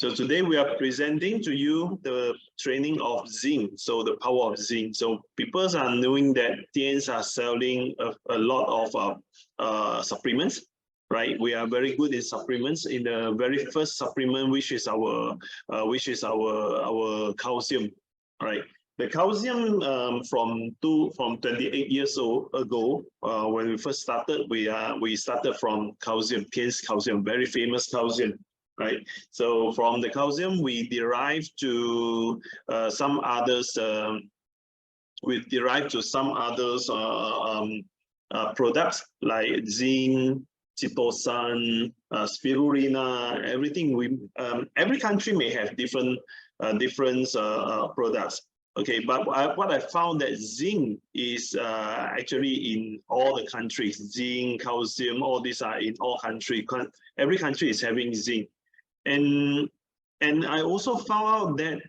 So today we are presenting to you the training of zinc, so the power of zinc. So people are knowing that Tiens are selling a lot of supplements, right? We are very good in supplements. In the very first supplement, which is our calcium, right? The calcium from 28 years ago, when we first started, we started from calcium, Tiens calcium, very famous calcium. Right, so from the calcium we derive to some others. We derive to some others products like zinc, chitosan, spirulina. Everything we every country may have different products. Okay, but what I found that zinc is actually in all the countries. Zinc, calcium, all these are in all countries. Every country is having zinc. And I also found out that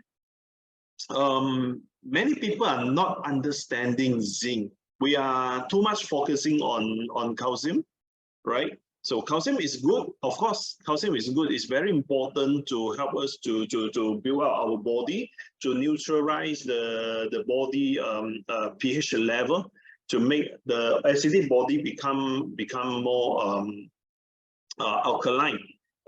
many people are not understanding zinc. We are too much focusing on calcium, right? So calcium is good, of course. Calcium is good. It's very important to help us to build up our body, to neutralize the body pH level, to make the acidic body become more alkaline.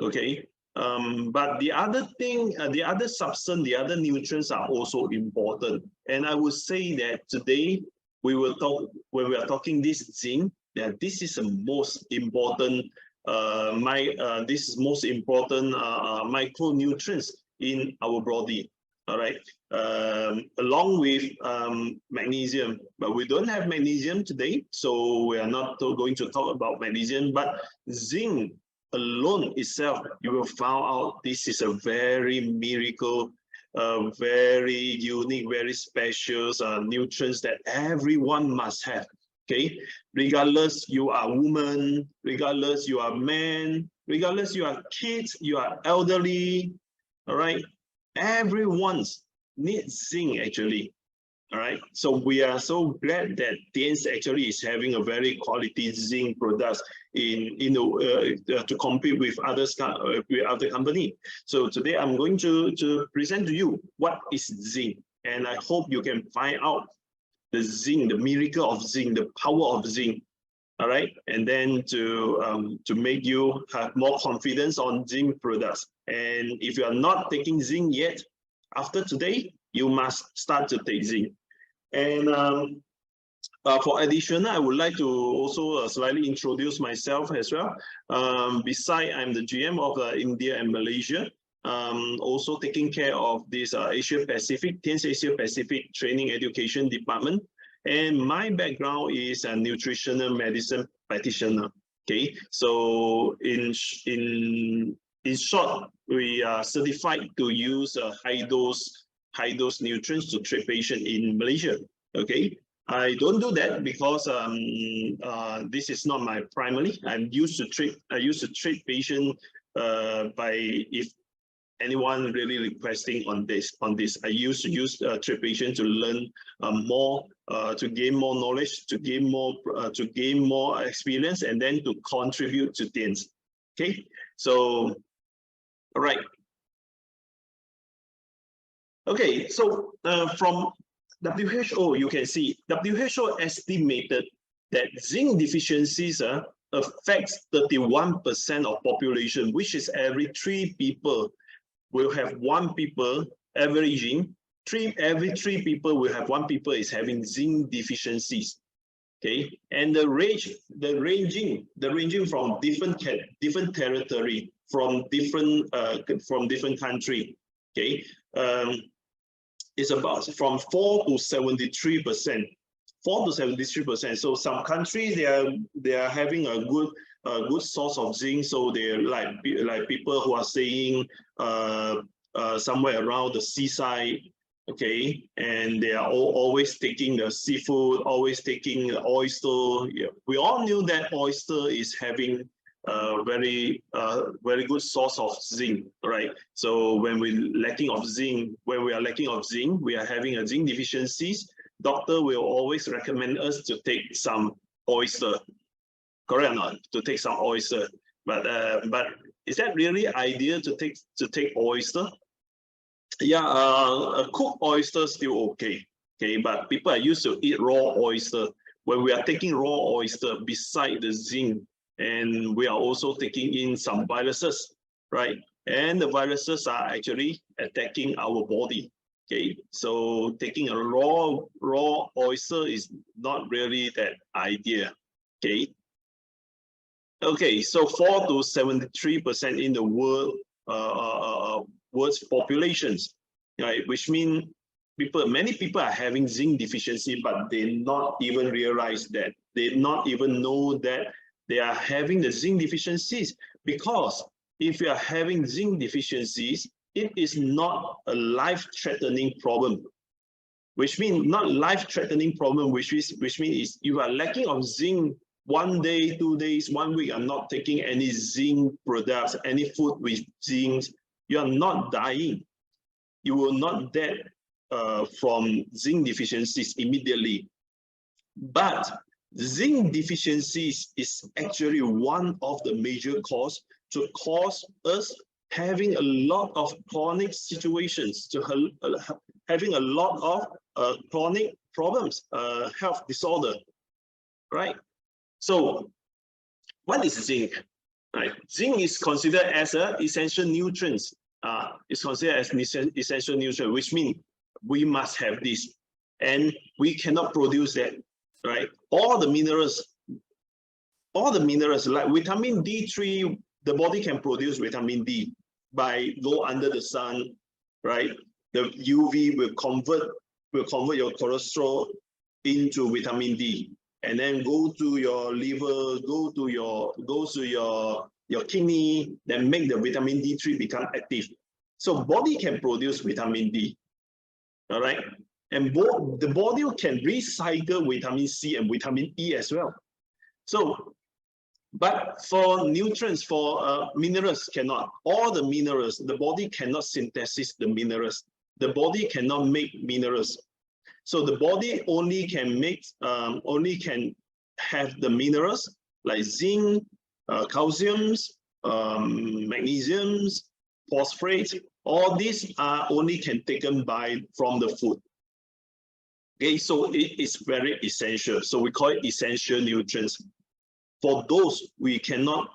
Okay. But the other thing, the other substance, the other nutrients are also important. And I would say that today we will talk, when we are talking this zinc, that this is the most important, this is most important micronutrients in our body. All right, along with magnesium, but we don't have magnesium today, so we are not going to talk about magnesium. But zinc alone itself, you will find out this is a very miracle, very unique, very special nutrients that everyone must have. Okay, regardless you are woman, regardless you are man, regardless you are kids, you are elderly. All right, everyone needs zinc actually. All right, so we are so glad that Tiens actually is having a very quality zinc products to compete with other company. So today I'm going to present to you what is zinc, and I hope you can find out the zinc, the miracle of zinc, the power of zinc. All right, and then to make you have more confidence on zinc products. And if you are not taking zinc yet, after today you must start to take zinc. And for additional, I would like to also slightly introduce myself as well. Besides, I'm the GM of India and Malaysia, also taking care of this Asia Pacific, Tiens Asia Pacific Training Education Department. And my background is a nutritional medicine practitioner. Okay, so in short, we are certified to use high dose nutrients to treat patients in Malaysia. Okay, I don't do that because this is not my primary. I used to treat patients if anyone really requesting on this. I used to use treat patients to learn more, to gain more knowledge, to gain more experience, and then to contribute to Tiens. Okay, so all right. Okay, so from WHO, you can see WHO estimated that zinc deficiencies affects 31% of population, which is every 3 people will have 1 people averaging. Every 3 people will have 1 people is having zinc deficiencies. Okay, and the ranging from different territory, from different country. Okay, it's about from 4 to 73%. 4 to 73%. So some countries they are having a good source of zinc. So they're like people who are staying somewhere around the seaside. Okay, and they are always taking the seafood, always taking oyster. Yeah. We all knew that oyster is having very good source of zinc, right? So when we are lacking of zinc, we are having a zinc deficiencies. Doctor will always recommend us to take some oyster, correct or not? To take some oyster, but is that really ideal to take oyster? Yeah, a cooked oyster still okay. Okay, but people are used to eat raw oyster. When we are taking raw oyster beside the zinc, and we are also taking in some viruses, right? And the viruses are actually attacking our body. Okay, so taking a raw oyster is not really that idea. Okay. Okay, so 4 to 73% in the world world's populations, right? Which means many people are having zinc deficiency, but they not even realize that. They not even know that they are having the zinc deficiencies, because if you are having zinc deficiencies, it is not a life-threatening problem. Which means not life-threatening problem, which means you are lacking of zinc 1 day, 2 days, 1 week, I'm not taking any zinc products, any food with zinc, you are not dying. You will not die from zinc deficiencies immediately. But zinc deficiencies is actually one of the major cause to cause us having a lot of chronic situations, to having a lot of chronic problems, health disorder, right? So what is zinc? Right. Zinc is considered as an essential nutrient. It's considered as an essential nutrient, which means we must have this, and we cannot produce that. Right. All the minerals like vitamin D3, the body can produce vitamin D by go under the sun. Right. The UV will convert your cholesterol into vitamin D, and then go to your liver, go to your kidney, then make the vitamin D3 become active. So body can produce vitamin D, all right? And the body can recycle vitamin C and vitamin E as well. So, but for nutrients, for minerals, cannot. All the minerals, the body cannot synthesize the minerals. The body cannot make minerals. So the body only can have the minerals like zinc, calciums, magnesiums, phosphate. All these are only can taken from the food. Okay, so it is very essential. So we call it essential nutrients. For those we cannot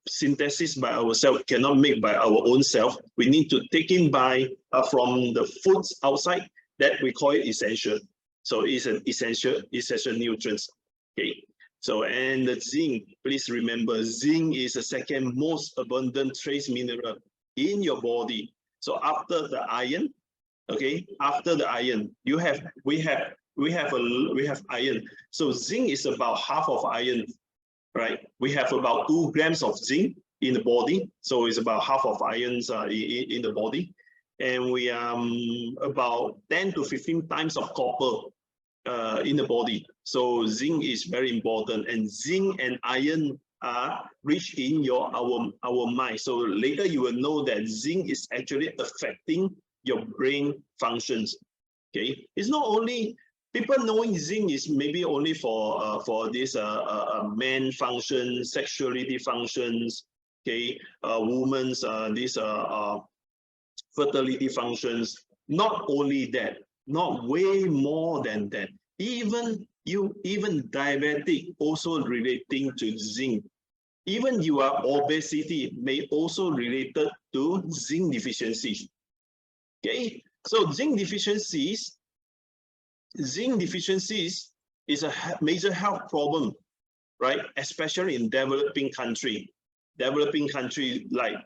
synthesis by ourselves, cannot make by our own self, we need to take in from the foods outside, that we call it essential. So it's an essential nutrients. Okay. So, and the zinc, please remember, zinc is the second most abundant trace mineral in your body. So after the iron, okay, after the iron, we have iron. So zinc is about half of iron, right? We have about 2 grams of zinc in the body, so it's about half of irons in the body, and we about 10 to 15 times of copper in the body. So zinc is very important, and zinc and iron are rich in our mind. So later you will know that zinc is actually affecting your brain functions. Okay, it's not only people knowing zinc is maybe only for this man function, sexuality functions. Okay, women's this fertility functions. Not only that, not way more than that. Even diabetic also relating to zinc. Even your obesity may also related to zinc deficiencies. Okay, so zinc deficiencies is a major health problem, right? Especially in developing country. Developing country like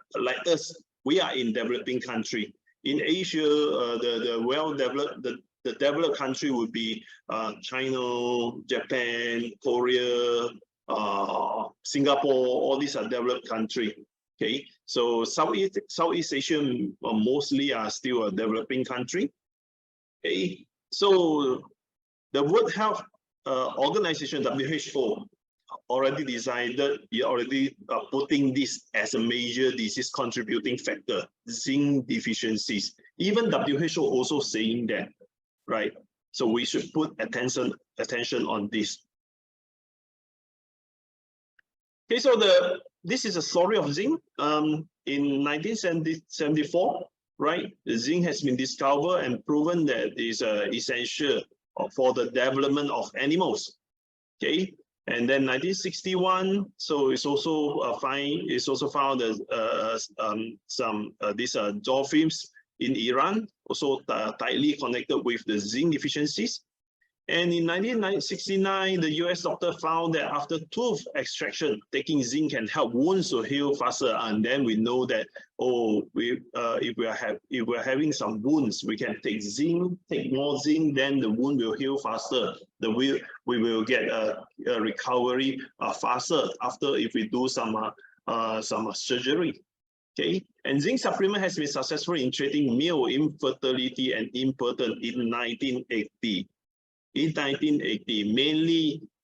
us, we are in developing country. In Asia, the well-developed, the developed country would be China, Japan, Korea, Singapore. All these are developed country. Okay, so Southeast Asia mostly are still a developing country. Okay, so the World Health Organization, WHO, already decided, already putting this as a major disease contributing factor, zinc deficiencies. Even WHO also saying that, right? So we should put attention on this. Okay, so this is a story of zinc. In 1974, right, the zinc has been discovered and proven that is essential for the development of animals. Okay, and then 1961, so it's also found some these dolphins in Iran, also tightly connected with the zinc deficiencies. And in 1969, the US doctor found that after tooth extraction, taking zinc can help wounds to heal faster. And then we know that, oh, if we're having some wounds, we can take more zinc, then the wound will heal faster. We will get a recovery faster after if we do some surgery. Okay, and zinc supplement has been successful in treating male infertility and impotence in 1980. In 1980,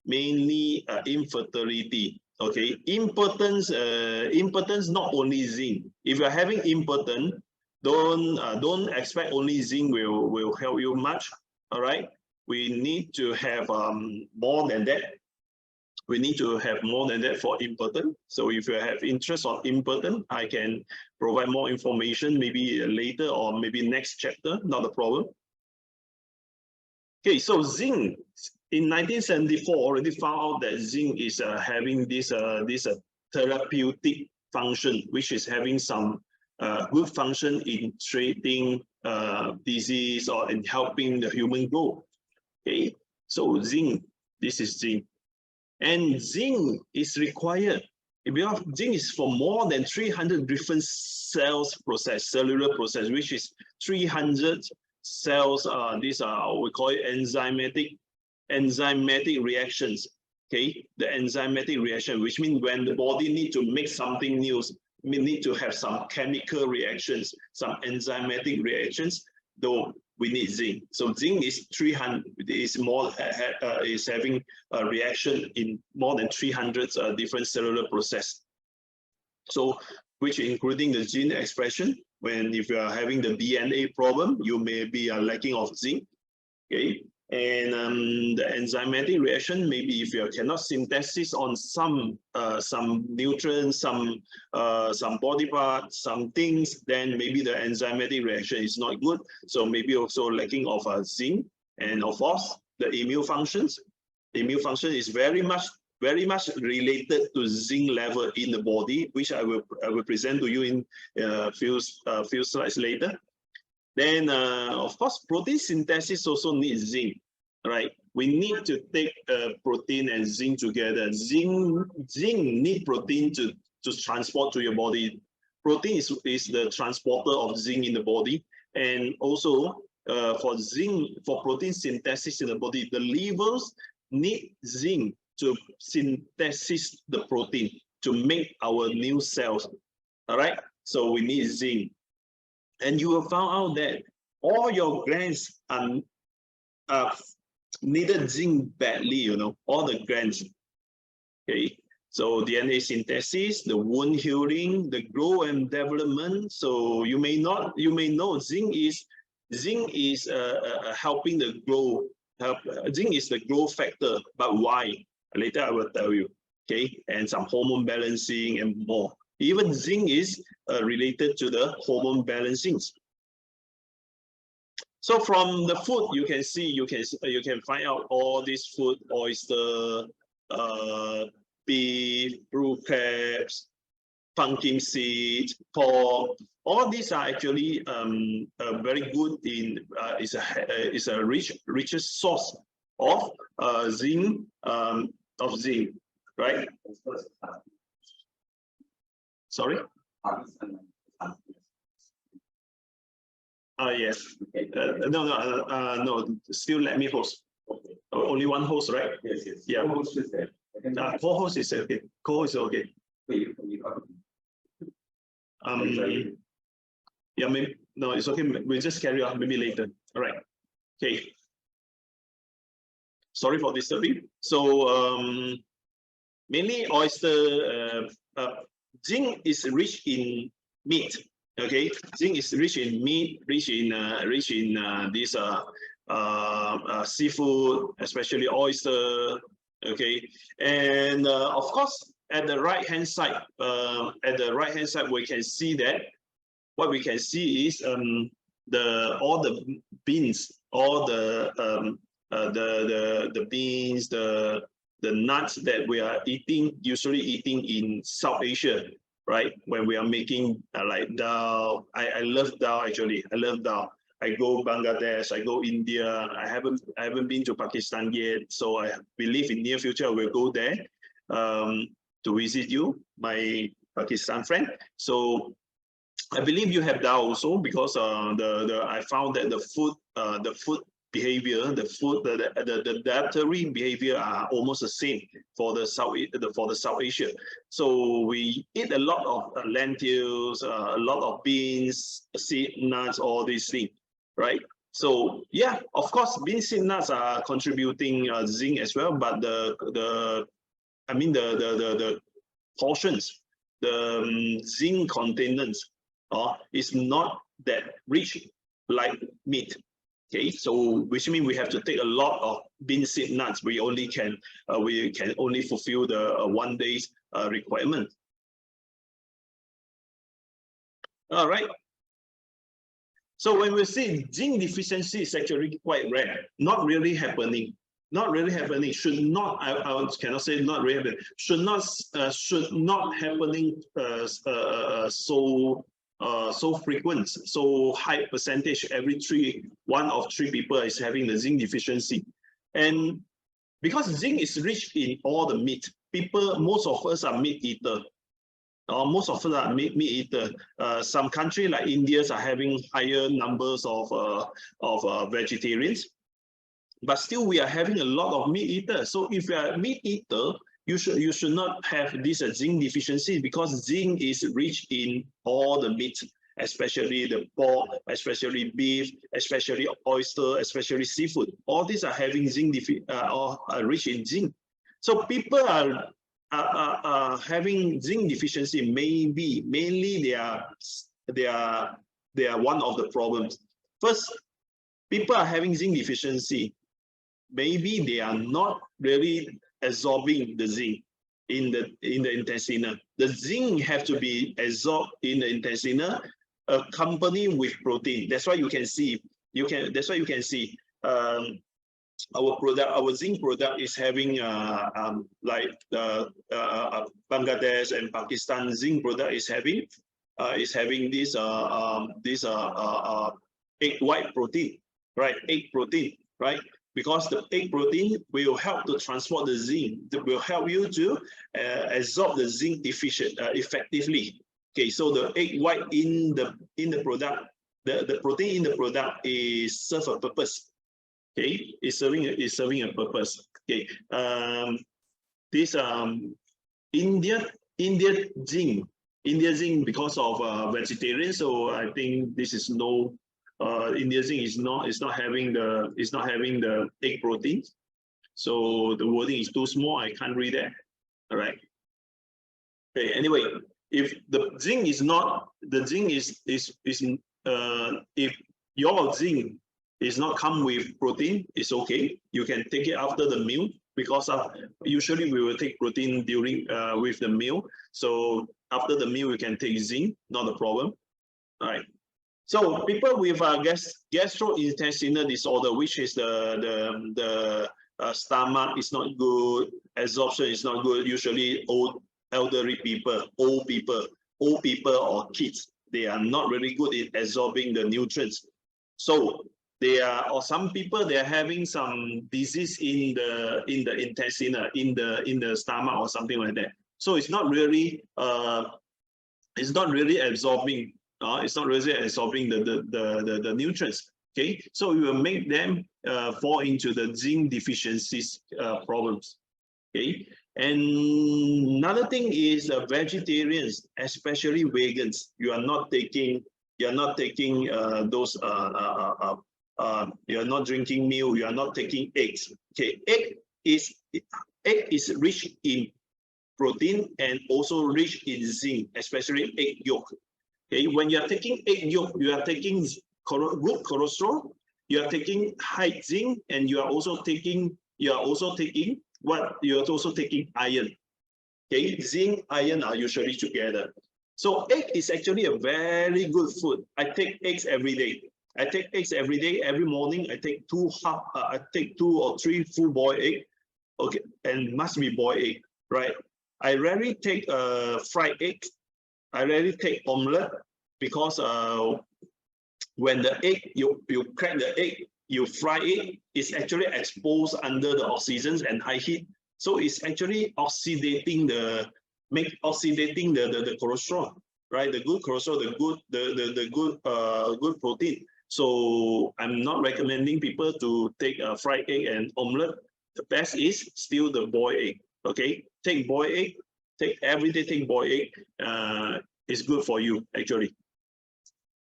mainly infertility. Okay, impotence not only zinc. If you're having impotence, don't expect only zinc will help you much. All right, we need to have more than that. We need to have more than that for impotence. So if you have interest on impotence, I can provide more information maybe later or maybe next chapter, not a problem. Okay, so zinc in 1974 already found out that zinc is having this therapeutic function, which is having some good function in treating disease or in helping the human growth. Okay, so zinc, this is zinc, and zinc is required. Zinc is for more than 300 different cellular process, which is 300 cells. These are we call it enzymatic reactions. Okay, the enzymatic reaction, which means when the body need to make something new, we need to have some chemical reactions, some enzymatic reactions. Though we need zinc. So zinc is 300 is having a reaction in more than 300 different cellular process. So which including the gene expression. If you are having the DNA problem, you may be lacking of zinc. Okay, and the enzymatic reaction, maybe if you cannot synthesis on some nutrients, some body parts, some things, then maybe the enzymatic reaction is not good. So maybe also lacking of zinc, and of course the immune functions. The immune function is very much related to zinc level in the body, which I will present to you in a few slides later. Then, of course, protein synthesis also needs zinc, right? We need to take protein and zinc together. Zinc need protein to transport to your body. Protein is the transporter of zinc in the body, and also for protein synthesis in the body, the livers need zinc to synthesize the protein to make our new cells. All right, so we need zinc. And you will find out that all your glands needed zinc badly, you know, all the glands. Okay, so DNA synthesis, the wound healing, the growth and development. So you may know zinc is helping the growth. Zinc is the growth factor, but why? Later I will tell you. Okay, and some hormone balancing and more. Even zinc is related to the hormone balancing. So from the food, you can see, you can find out all these food: oyster, beef, blue crabs, pumpkin seed, pork. All these are actually very good in is a richest source of zinc right? Sorry. Yes. No. Still let me host. Only one host, right? Yes. Yeah. Co-host is there. Co-host is okay. Co-host is okay. Yeah, maybe no, it's okay. We'll just carry on maybe later. All right. Okay. Sorry for disturbing. So mainly oyster. Zinc is rich in meat. Okay, zinc is rich in meat, rich in this seafood, especially oyster. Okay, and of course at the right hand side, we can see that what we can see is all the beans, all the beans, the nuts that we are usually eating in South Asia, right? When we are making like dal, I love dal actually. I love dal. I go Bangladesh, I go India. I haven't been to Pakistan yet, so I believe in near future I will go there to visit you, my Pakistan friend. So I believe you have dal also, because I found that the food behavior, the dietary behavior are almost the same for the South Asia. So we eat a lot of lentils, a lot of beans, seed, nuts, all these things, right? So yeah, of course, beans, seed, nuts are contributing zinc as well, but the portions, the zinc containers is not that rich like meat. Okay, so which means we have to take a lot of bean, seed, nuts. We can only fulfill the 1 day's requirement. All right. So when we see zinc deficiency is actually quite rare, not really happening. Not really happening. Should not. I cannot say not really happening. Should not happening so frequent, so high percentage. One of three people is having the zinc deficiency, and because zinc is rich in all the meat. Most of us are meat eater. Most of us are meat eater. Some countries like India are having higher numbers of vegetarians, but still we are having a lot of meat eaters. So if you are a meat eater, you should not have this zinc deficiency, because zinc is rich in all the meat, especially the pork, especially beef, especially oyster, especially seafood. All these are having zinc are rich in zinc. So people are having zinc deficiency. Mainly they are one of the problems. First, people are having zinc deficiency. Maybe they are not really absorbing the zinc in the intestinal. The zinc have to be absorbed in the intestinal, accompanied with protein. That's why you can see. That's why you can see our zinc product is having like Bangladesh and Pakistan zinc product is having this egg white protein, right? Egg protein, right? Because the egg protein will help to transport the zinc. That will help you to absorb the zinc deficient effectively. Okay, so the egg white in the product, the protein in the product is serve a purpose. Okay, is serving a purpose. Okay, this India zinc because of vegetarian. So I think this is no. India zinc is not having the egg protein, so the wording is too small. I can't read that. All right. Okay. Anyway, if the zinc is not, the zinc is if your zinc is not come with protein, it's okay. You can take it after the meal, because usually we will take protein during with the meal. So after the meal, we can take zinc, not a problem. All right. So people with gastrointestinal disorder, which is the stomach is not good, absorption is not good. Usually elderly people, old people or kids, they are not really good in absorbing the nutrients. So some people they are having some disease in the intestinal, in the stomach or something like that. So it's not really absorbing. It's not really absorbing the nutrients. Okay, so we will make them fall into the zinc deficiencies problems. Okay, and another thing is vegetarians, especially vegans. You are not taking those. You are not drinking milk. You are not taking eggs. Okay, egg is rich in protein and also rich in zinc, especially egg yolk. Okay, when you are taking egg yolk, you are taking good cholesterol, you are taking high zinc, and you are also taking iron. Okay, zinc, iron are usually together. So egg is actually a very good food. I take eggs every day. I take eggs every day. Every morning, I take two or three full-boiled egg. Okay, and must be boiled egg, right? I rarely take fried egg. I rarely take omelette because when the egg you crack the egg, you fry it, it's actually exposed under the oxygens and high heat. So it's actually oxidating the cholesterol, right? The good cholesterol, the good protein. So I'm not recommending people to take a fried egg and omelette. The best is still the boiled egg. Okay, take boiled egg. Take every day. Take boiled egg. It's good for you actually.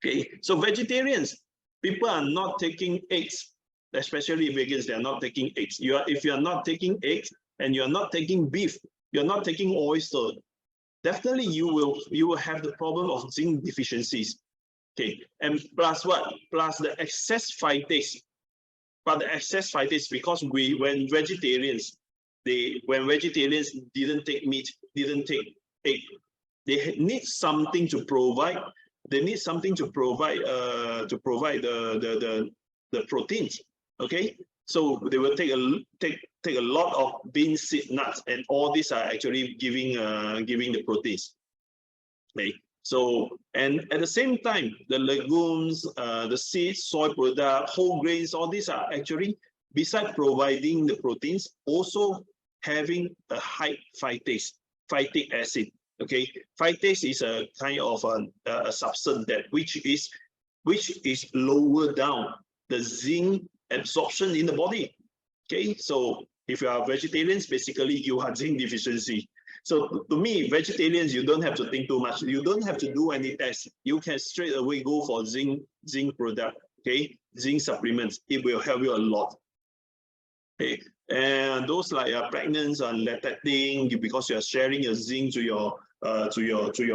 Okay, so vegetarians, people are not taking eggs, especially vegans. They are not taking eggs. If you are not taking eggs and you are not taking beef, you're not taking oyster, definitely you will have the problem of zinc deficiencies. Okay, and plus what? Plus the excess phytase. But the excess phytase, because when vegetarians didn't take meat, didn't take egg, they need something to provide. They need something to provide the proteins. Okay, so they will take a lot of bean, seed, nuts, and all these are actually giving the proteins. Okay, so and at the same time, the legumes, the seeds, soy product, whole grains, all these are actually, besides providing the proteins, also having a high phytic acid. Okay, phytase is a kind of a substance that which is lower down the zinc absorption in the body. Okay, so if you are vegetarians, basically you have zinc deficiency. So to me, vegetarians, you don't have to think too much. You don't have to do any tests. You can straight away go for zinc product. Okay, zinc supplements. It will help you a lot. Okay, and those like pregnant and lactating, because you are sharing your zinc to your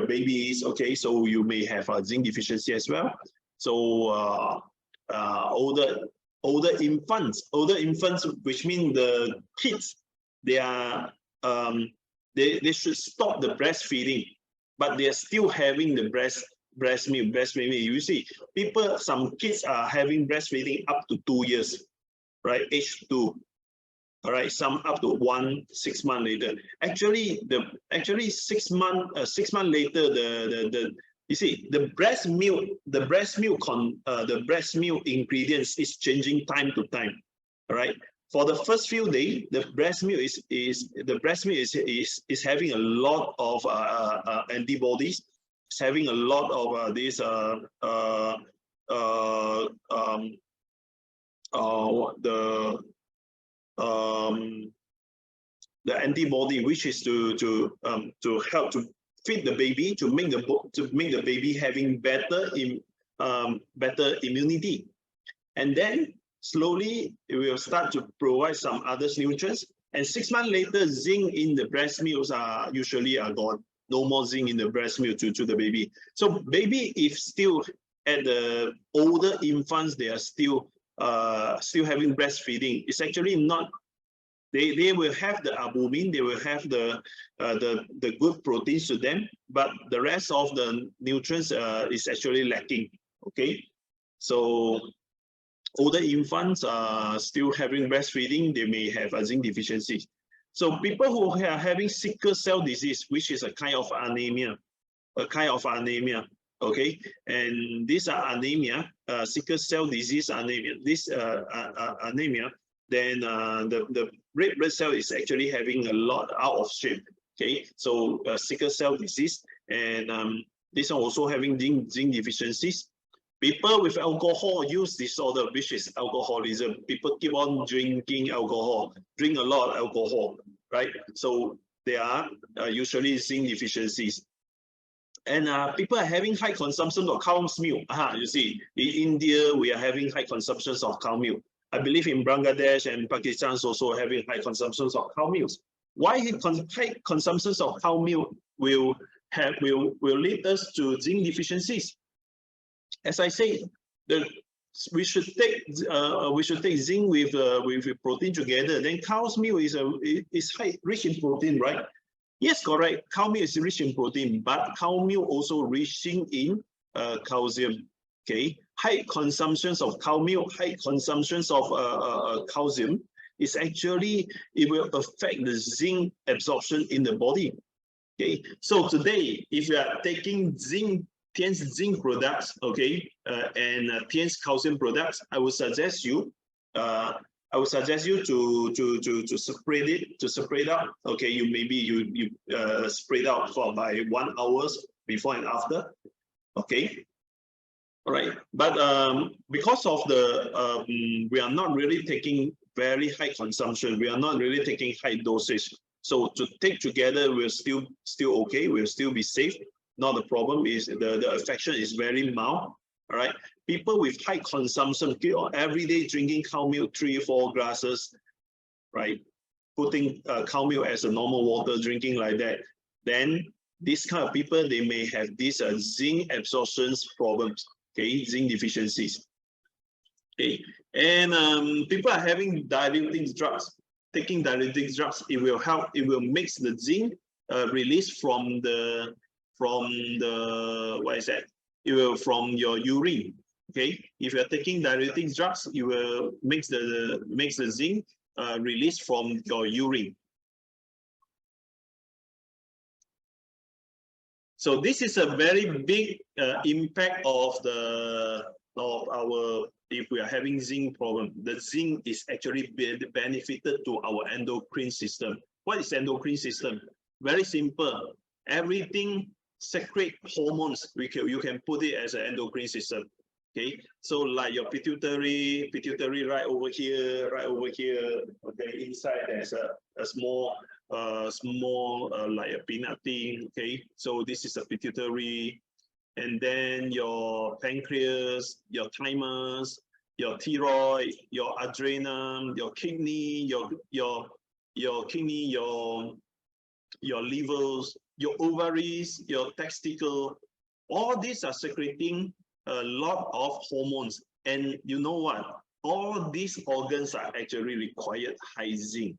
babies. Okay, so you may have a zinc deficiency as well. So older infants, which means the kids, they are they should stop the breastfeeding, but they are still having the breast milk. You see, some kids are having breastfeeding up to 2 years, right? Age 2. All right, some up to 6 months later. Actually, 6 months later, you see the breast milk ingredients is changing time to time. All right. For the first few days, the breast milk is having a lot of antibodies. It's having a lot of the antibody, which is to help to feed the baby, to make the baby having better immunity, and then slowly it will start to provide some other nutrients. And 6 months later, zinc in the breast milk usually are gone. No more zinc in the breast milk to the baby. So baby, if still at the older infants, they are still having breastfeeding. It's actually not. They will have the albumin, they will have the good proteins to them, but the rest of the nutrients is actually lacking. Okay, so older infants are still having breastfeeding, they may have a zinc deficiency. So people who are having sickle cell disease, which is a kind of anemia, okay, and these are anemia, sickle cell disease anemia. This anemia, then the red blood cell is actually having a lot out of shape. Okay, so sickle cell disease, and this one also having zinc deficiencies. People with alcohol use disorder, which is alcoholism. People keep on drinking alcohol, drink a lot of alcohol, right? So they are usually zinc deficiencies. And people are having high consumption of cow's milk. You see, in India, we are having high consumptions of cow milk. I believe in Bangladesh and Pakistan is also having high consumptions of cow milk. Why high consumptions of cow milk will lead us to zinc deficiencies? As I say, we should take zinc with protein together. Then cow's milk is rich in protein, right? Yes, correct. Cow milk is rich in protein, but cow milk also rich in calcium. Okay, high consumptions of cow milk, high consumptions of calcium is actually, it will affect the zinc absorption in the body. Okay, so today, if you are taking Tiens Zinc products, okay, and Tiens calcium products, I would suggest you to separate out. Okay, you spread out for by 1 hour before and after. Okay, all right. But because of the we are not really taking very high consumption, we are not really taking high dosage. So to take together, we're still okay. We'll still be safe. Not the problem is the affection is very mild. All right. People with high consumption, every day drinking cow milk 3-4 glasses, right? Putting cow milk as a normal water, drinking like that, then this kind of people, they may have these zinc absorption problems. Okay, zinc deficiencies. Okay, and people are having diuretic drugs. Taking diuretic drugs, it will help. It will mix the zinc released from the what is that? It will from your urine. Okay, if you are taking diuretic drugs, you will mix the zinc released from your urine. So this is a very big impact of our, if we are having zinc problem. The zinc is actually benefited to our endocrine system. What is endocrine system? Very simple. Everything secrete hormones. You can put it as an endocrine system. Okay, so like your pituitary right over here. Okay, inside there's a small like a peanut thing. Okay, so this is a pituitary, and then your pancreas, your thymus, your thyroid, your adrenal, your kidney, your kidney, your livers, your ovaries, your testicle. All these are secreting a lot of hormones, and you know what? All these organs are actually required high zinc.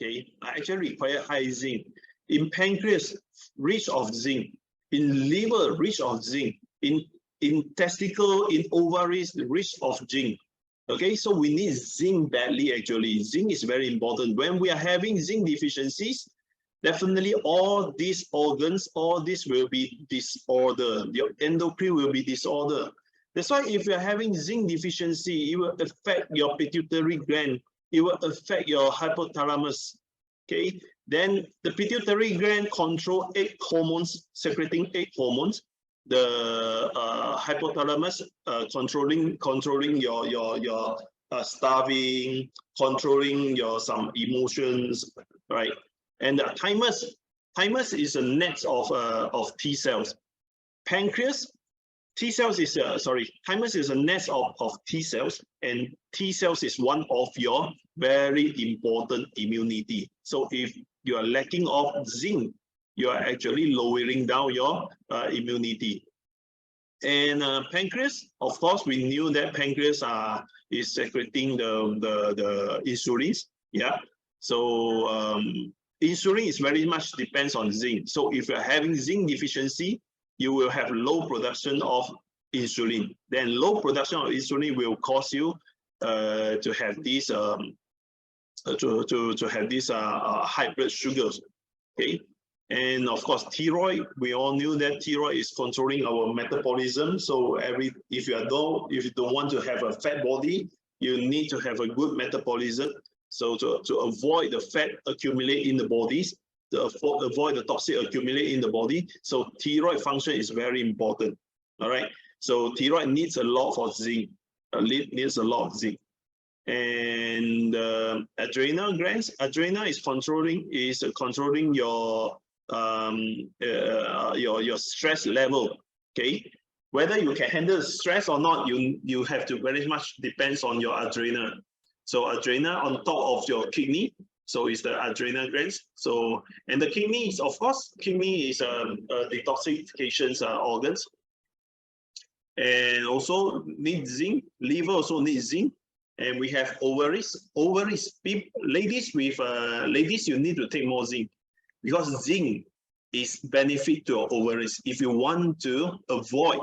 Okay, actually require high zinc. In pancreas, rich of zinc. In liver, rich of zinc. In testicle, in ovaries, rich of zinc. Okay, so we need zinc badly actually. Zinc is very important. When we are having zinc deficiencies, definitely all these organs, all this will be disordered. Your endocrine will be disordered. That's why if you're having zinc deficiency, it will affect your pituitary gland. It will affect your hypothalamus. Okay, then the pituitary gland control 8 hormones, secreting 8 hormones. The hypothalamus controlling your starving, controlling your some emotions, right? And the thymus is a net of T cells. Pancreas, T cells is thymus is a nest of T cells, and T cells is one of your very important immunity. So if you are lacking of zinc, you are actually lowering down your immunity. And pancreas, of course, we knew that pancreas is secreting the insulin. Yeah. So insulin is very much depends on zinc. So if you're having zinc deficiency, you will have low production of insulin. Then low production of insulin will cause you to have these high blood sugars. Okay, and of course thyroid. We all knew that thyroid is controlling our metabolism. So if you don't want to have a fat body, you need to have a good metabolism. So to avoid the fat accumulate in the bodies, to avoid the toxic accumulate in the body. So thyroid function is very important. All right. So thyroid needs a lot of zinc. Needs a lot of zinc. And adrenal glands. Adrenal is controlling your stress level. Okay. Whether you can handle stress or not, you have to very much depends on your adrenal. So adrenal on top of your kidney. So it's the adrenal glands. So, and the kidney is, of course, kidney is a detoxification organs. And also needs zinc. Liver also needs zinc. And we have ovaries. Ovaries, ladies, you need to take more zinc. because zinc is benefit to your ovaries. If you want to avoid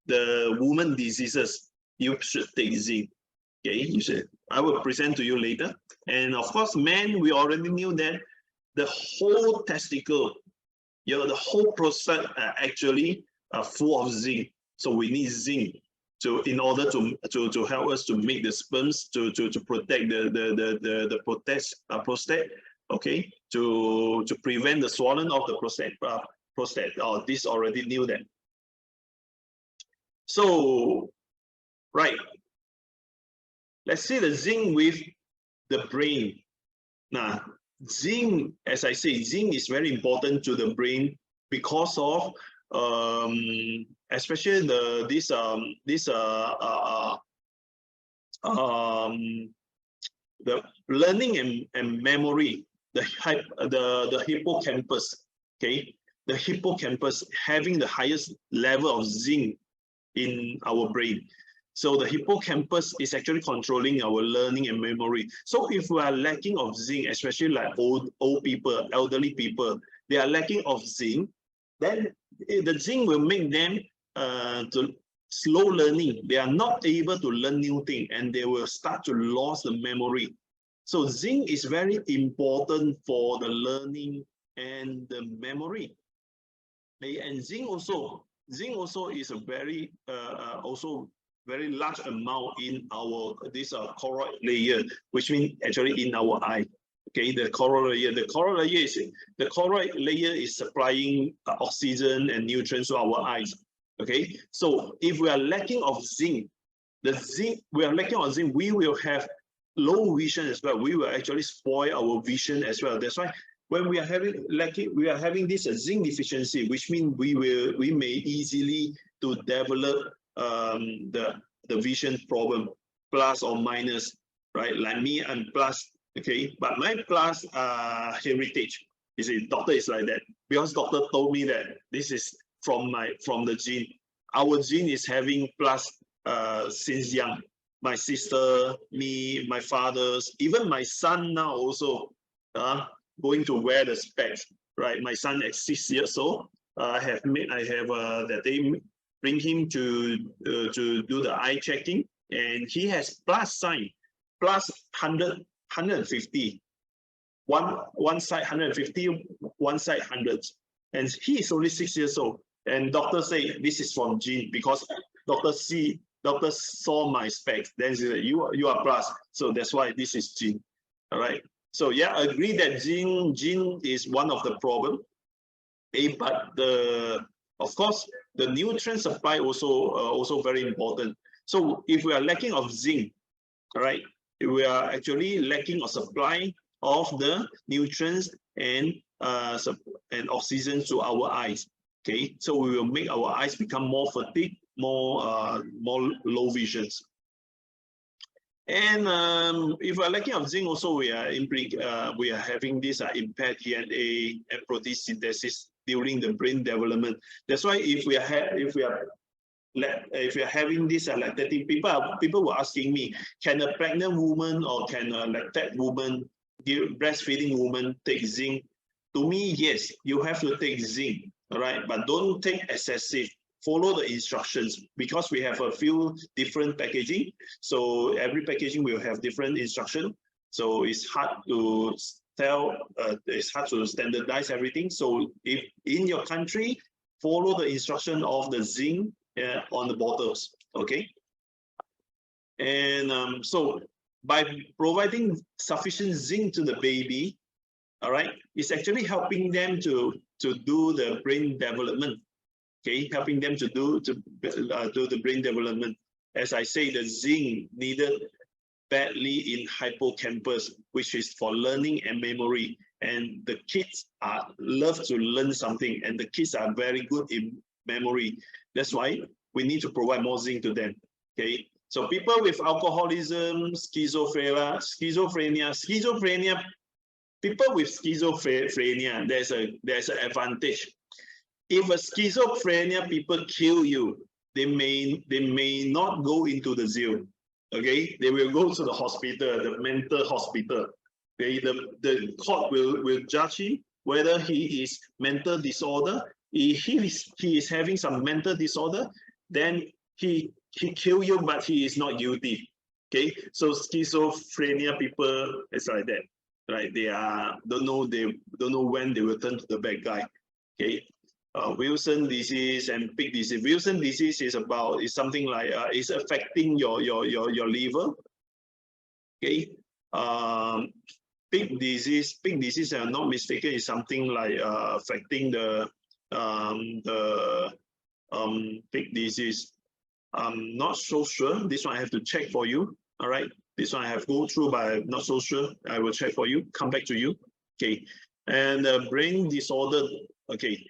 the woman diseases, you should take zinc. Okay, you should. I will present to you later. And of course, men, we already knew that the whole testicle, the whole prostate are actually full of zinc. So we need zinc in order to help us to make the sperms to protect the prostate. Okay, to prevent the swelling of the prostate. Oh, this already knew that. So, right. Let's see the zinc with the brain. Now, zinc, as I say, zinc is very important to the brain because of especially the learning and memory, the hippocampus. Okay, the hippocampus having the highest level of zinc in our brain. So the hippocampus is actually controlling our learning and memory. So if we are lacking of zinc, especially like old people, elderly people, they are lacking of zinc, then the zinc will make them to slow learning. They are not able to learn new things, and they will start to lose the memory. So zinc is very important for the learning and the memory. And zinc also is a very also very large amount in our choroid layer, which means actually in our eye. Okay, the choroid layer is supplying oxygen and nutrients to our eyes. Okay, so if we are lacking of zinc, we will have low vision as well. We will actually spoil our vision as well. That's why when we are having this zinc deficiency, which means we may easily to develop the vision problem, plus or minus, right? Like me, I'm plus, okay, but my plus heritage. You see, doctor is like that because doctor told me that this is from the gene. Our gene is having plus since young. My sister, me, my father's, even my son now also going to wear the specs, right? My son at 6 years old. I have that they bring him to do the eye checking, and he has plus sign, plus 100, 150. One side 150, one side 100, and he is only 6 years old. And doctor say this is from gene because doctor saw my specs. Then he said you are plus, so that's why this is gene. All right. So yeah, I agree that gene is one of the problem. But of course, the nutrient supply also very important. So if we are lacking of zinc, all right, we are actually lacking of supply of the nutrients and oxygen to our eyes. Okay, so we will make our eyes become more fatigued, more low visions. And if we're lacking of zinc, also we are having this impaired DNA and protein synthesis during the brain development. That's why if we are having this lactating, people were asking me, can a pregnant woman or can a lactate woman, breastfeeding woman take zinc? To me, yes, you have to take zinc, all right, but don't take excessive. Follow the instructions because we have a few different packaging. So every packaging will have different instruction. So it's hard to tell, it's hard to standardize everything. So if in your country, follow the instruction of the zinc on the bottles, okay? And so by providing sufficient zinc to the baby, all right, it's actually helping them to do the brain development. Okay, helping them to do the brain development. As I say, the zinc needed badly in hippocampus, which is for learning and memory. And the kids love to learn something, and the kids are very good in memory. That's why we need to provide more zinc to them. Okay, so people with alcoholism, schizophrenia, people with schizophrenia, there's an advantage. If a schizophrenia people kill you, they may not go into the zoo. Okay, they will go to the hospital, the mental hospital. Okay, the court will judge him whether he is mental disorder. If he is having some mental disorder, then he kill you, but he is not guilty. Okay, so schizophrenia people, it's like that, right? They don't know when they will turn to the bad guy. Okay, Wilson disease and pig disease. Wilson disease is something like it's affecting your liver. Okay, pig disease, if I'm not mistaken, is something like affecting the pig disease. I'm not so sure. This one I have to check for you. All right, this one I have go through, but I'm not so sure. I will check for you. Come back to you. Okay, and brain disorder. Okay,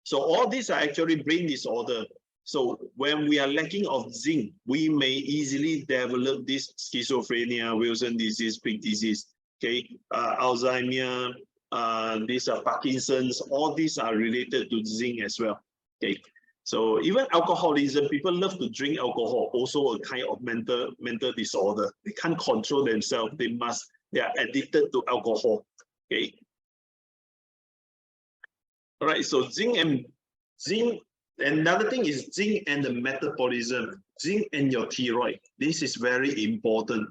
so all these are actually brain disorder. So when we are lacking of zinc, we may easily develop this schizophrenia, Wilson disease, pig disease. Okay, Alzheimer, these are Parkinson's. All these are related to zinc as well. Okay. So even alcoholism, people love to drink alcohol, also a kind of mental disorder. They can't control themselves. They are addicted to alcohol. Okay. All right. So zinc. Another thing is zinc and the metabolism. Zinc and your thyroid. This is very important.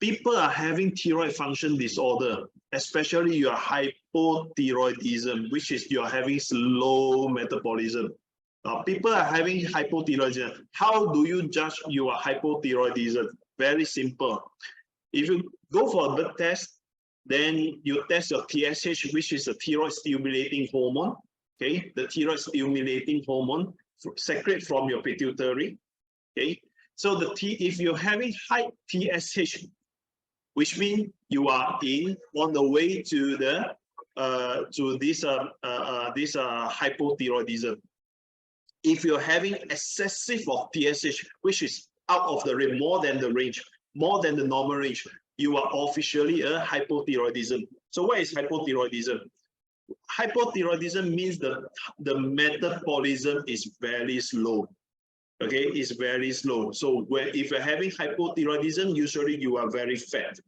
People are having thyroid function disorder, especially your hypothyroidism, which is you're having slow metabolism. People are having hypothyroidism. How do you judge your hypothyroidism? Very simple. If you go for a blood test, then you test your TSH, which is a thyroid stimulating hormone. Okay, the thyroid stimulating hormone secrete from your pituitary. Okay, so if you're having high TSH, which means you are on the way to the this hypothyroidism. If you're having excessive of TSH, which is out of the range, more than the range, more than the normal range, you are officially a hypothyroidism. So what is hypothyroidism? Hypothyroidism means the metabolism is very slow. Okay, it's very slow. So if you're having hypothyroidism, usually you are very fat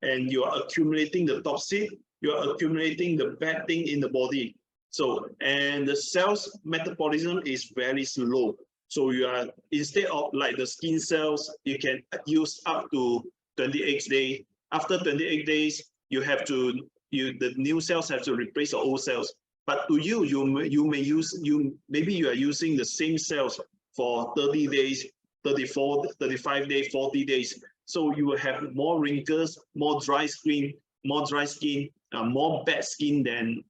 and you are accumulating the toxin, you are accumulating the bad thing in the body. So, and the cells metabolism is very slow. So you are, instead of like the skin cells, you can use up to 28 days. After 28 days, the new cells have to replace the old cells. But to maybe you are using the same cells for 30 days, 34, 35 days, 40 days. So you will have more wrinkles, more dry skin, more bad skin than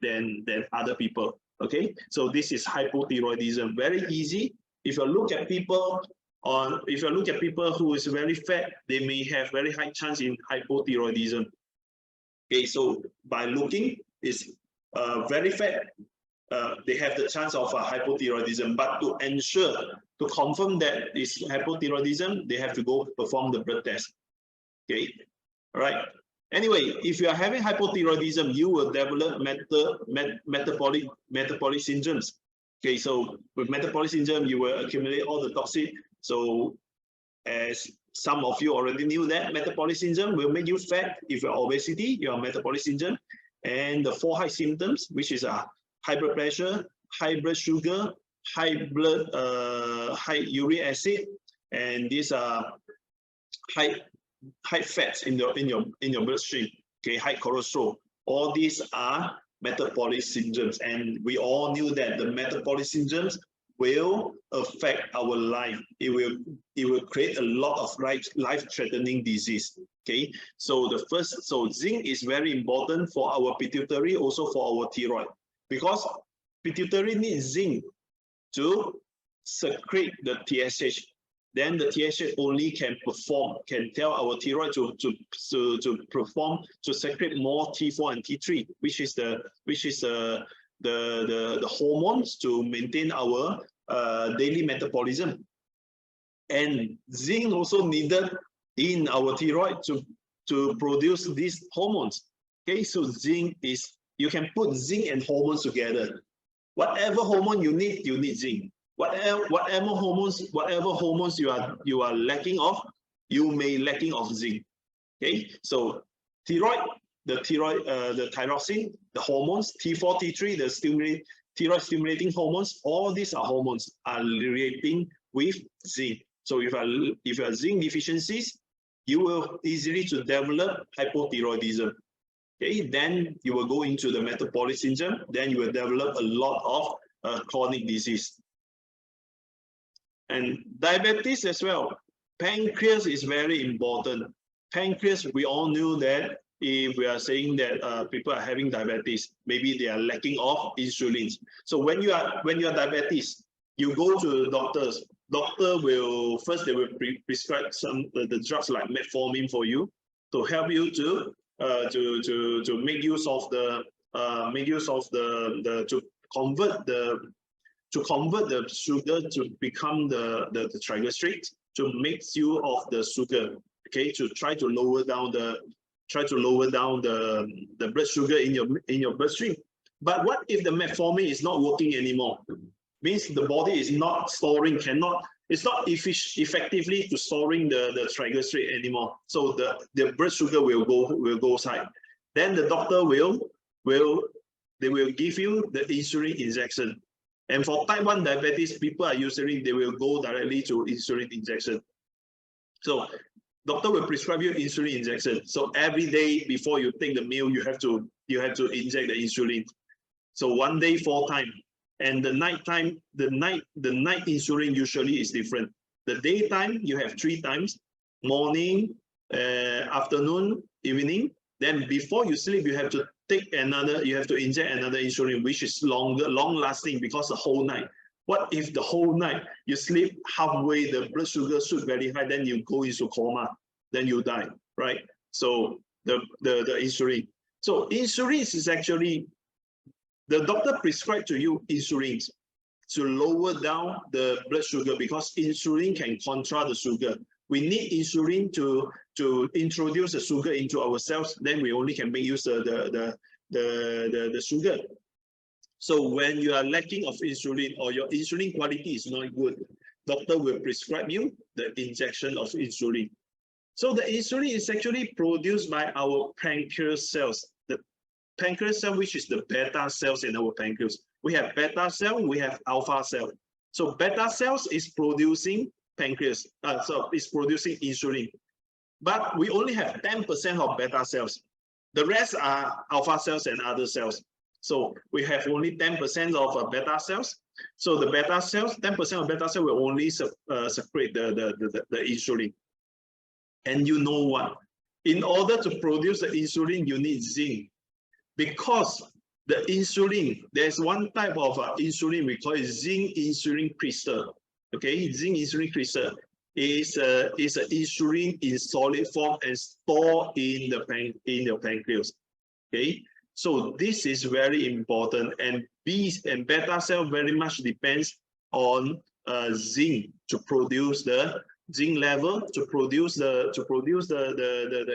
other people. Okay, so this is hypothyroidism. Very easy. If you look at people who is very fat, they may have very high chance in hypothyroidism. Okay, so by looking, is very fat, they have the chance of hypothyroidism. But to confirm that it's hypothyroidism, they have to go perform the blood test. Okay, all right. Anyway, if you are having hypothyroidism, you will develop metabolic syndromes. Okay, so with metabolic syndrome, you will accumulate all the toxin. So as some of you already knew that metabolic syndrome will make you fat. If you're obesity, you have metabolic syndrome. And the 4 high symptoms, which is high blood pressure, high blood sugar, high uric acid, and these are high fats in your bloodstream. Okay, high cholesterol. All these are metabolic syndromes, and we all knew that the metabolic syndromes will affect our life. It will create a lot of life-threatening disease. Okay, so zinc is very important for our pituitary, also for our thyroid, because pituitary needs zinc to secrete the TSH. Then the TSH only can tell our thyroid to secrete more T4 and T3, which is the hormones to maintain our daily metabolism. And zinc also needed in our thyroid to produce these hormones. Okay, so you can put zinc and hormones together. Whatever hormone you need zinc. Whatever hormones you are lacking of, you may lacking of zinc. Okay, so thyroid the thyroxine, the hormones, T4, T3, the thyroid stimulating hormones, all these are hormones are reacting with zinc. So if you have zinc deficiencies, you will easily to develop hypothyroidism. Okay, then you will go into the metabolic syndrome, then you will develop a lot of chronic disease. And diabetes as well. Pancreas is very important. Pancreas, we all knew that if we are saying that people are having diabetes, maybe they are lacking of insulin. So when you are diabetes, you go to doctors. Doctor will first they will prescribe some the drugs like metformin for you to help you to make use of the to convert the sugar to become the triglycerides, to make use of the sugar, okay, to try to lower down the blood sugar in your bloodstream. But what if the metformin is not working anymore? Means the body is not storing, it's not effectively to storing the triglyceride anymore. So the blood sugar will go high. Then the doctor will give you the insulin injection. And for type 1 diabetes, people are usually they will go directly to insulin injection. So doctor will prescribe you insulin injection. So every day before you take the meal, you have to inject the insulin. So 1 day 4 times. And the night time, the night insulin usually is different. The daytime you have 3 times, morning, afternoon, evening. Then before you sleep, you have to inject another insulin, which is long lasting, because the whole night. What if the whole night you sleep halfway, the blood sugar shoot very high, then you go into coma, then you die, right? So the insulin. So insulin is actually, the doctor prescribed to you insulin to lower down the blood sugar, because insulin can control the sugar. We need insulin to introduce the sugar into our cells, then we only can make use of the sugar. So when you are lacking of insulin, or your insulin quality is not good, doctor will prescribe you the injection of insulin. So the insulin is actually produced by our pancreas cells. The pancreas cell, which is the beta cells in our pancreas. We have beta cell, we have alpha cell. So beta cells is producing pancreas, so it's producing insulin. But we only have 10% of beta cells. The rest are alpha cells and other cells. So we have only 10% of beta cells. So the beta cells, 10% of beta cells will only secrete the insulin. And you know what? In order to produce the insulin, you need zinc. Because the insulin, there's one type of insulin, we call it zinc insulin crystal. Okay, zinc insulin crystal is an insulin in solid form and stored in the pancreas. Okay, so this is very important, and beta cell very much depends on zinc to produce the zinc level, to produce the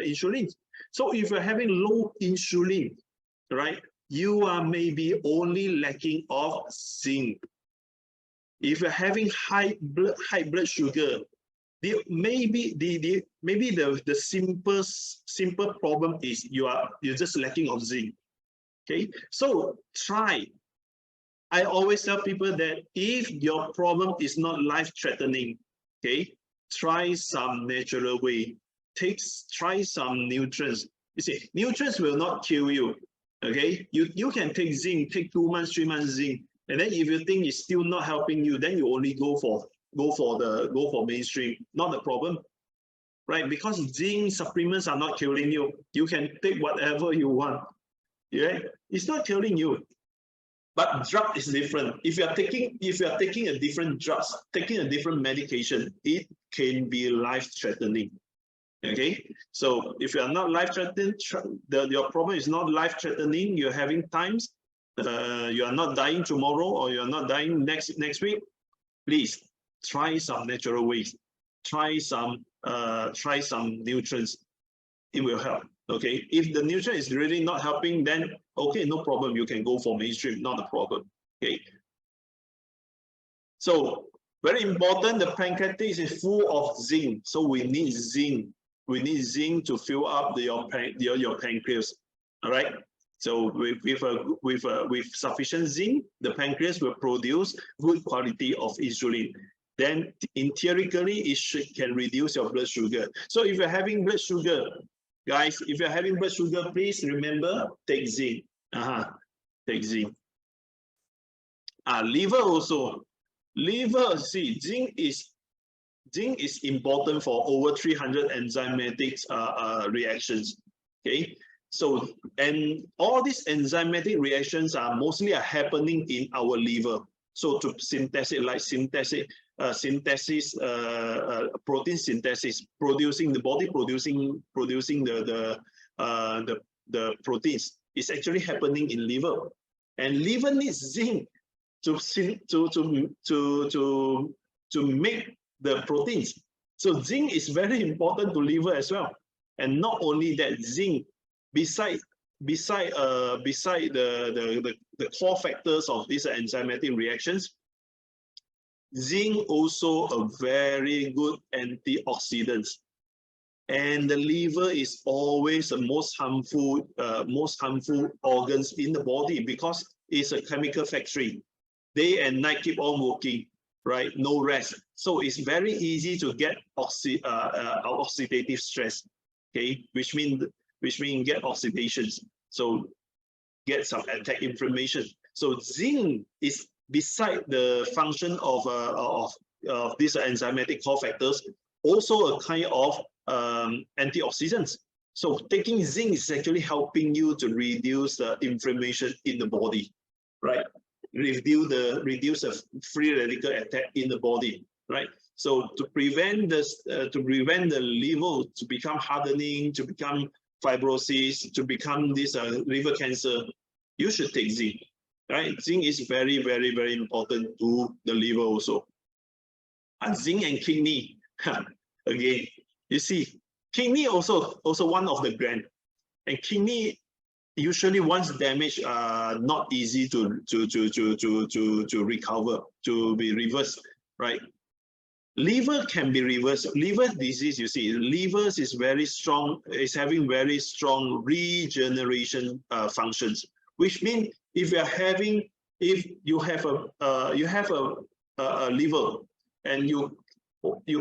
insulin. So if you're having low insulin, right, you are maybe only lacking of zinc. If you're having high blood sugar, maybe the simple problem is you're just lacking of zinc. Okay, so try. I always tell people that if your problem is not life-threatening, okay, try some natural way. Try some nutrients. You see, nutrients will not kill you. Okay, you can take zinc, take 2 months, 3 months zinc, and then if you think it's still not helping you, then you only go for mainstream. Not the problem, right? Because zinc supplements are not killing you. You can take whatever you want. Yeah, it's not killing you. But drug is different. If you are taking a different drugs, taking a different medication, it can be life-threatening. Okay, so if you are not life-threatening, your problem is not life-threatening, you're having times, you are not dying tomorrow, or you're not dying next week, please try some natural ways, try some nutrients. It will help. Okay, if the nutrient is really not helping, then okay, no problem, you can go for mainstream, not a problem. Okay, so very important, the pancreas is full of zinc, so we need zinc. We need zinc to fill up your pancreas. All right. So with sufficient zinc, the pancreas will produce good quality of insulin. Then, theoretically, can reduce your blood sugar. So if you're having blood sugar, guys, if you're having blood sugar, please remember, take zinc. Take zinc. Liver also. Liver, see, zinc is important for over 300 enzymatic reactions. Okay, so and all these enzymatic reactions are mostly happening in our liver. So to synthesis, like protein synthesis, producing the body producing the proteins is actually happening in liver, and liver needs zinc to make the proteins. So zinc is very important to liver as well. And not only that, zinc, beside the core factors of these enzymatic reactions, zinc also a very good antioxidant. And the liver is always the most harmful organs in the body, because it's a chemical factory. Day and night keep on working, right? No rest. So it's very easy to get oxidative stress, okay? Which means get oxidations. So get some attack inflammation. So zinc is, beside the function of these enzymatic core factors, also a kind of antioxidants. So taking zinc is actually helping you to reduce the inflammation in the body, right? Reduce the free radical attack in the body, right? So to prevent this, to prevent the liver to become hardening, to become fibrosis, to become this liver cancer, you should take zinc, right? Zinc is very, very, very important to the liver also. And zinc and kidney, again, you see, kidney also one of the gland, and kidney usually once damaged, not easy to recover, to be reversed, right? Liver can be reversed. Liver disease, you see, liver is very strong, is having very strong regeneration functions, which means if you have a liver and you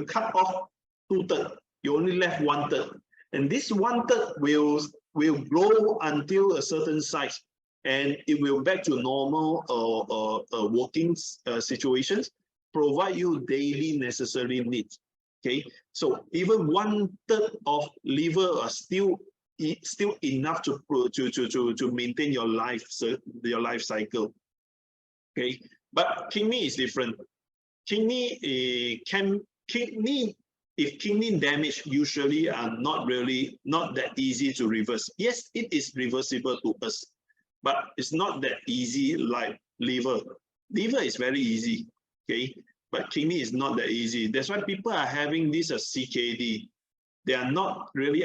cut off 2/3, you only left 1/3, and this 1/3 will grow until a certain size, and it will back to normal working situations, provide you daily necessary needs. Okay, so even 1/3 of liver are still enough to maintain your life cycle. Okay, but kidney is different. Kidney if kidney damage usually are not that easy to reverse. Yes, it is reversible to us, but it's not that easy like liver. Liver is very easy, okay, but kidney is not that easy. That's why people are having this CKD. They are not really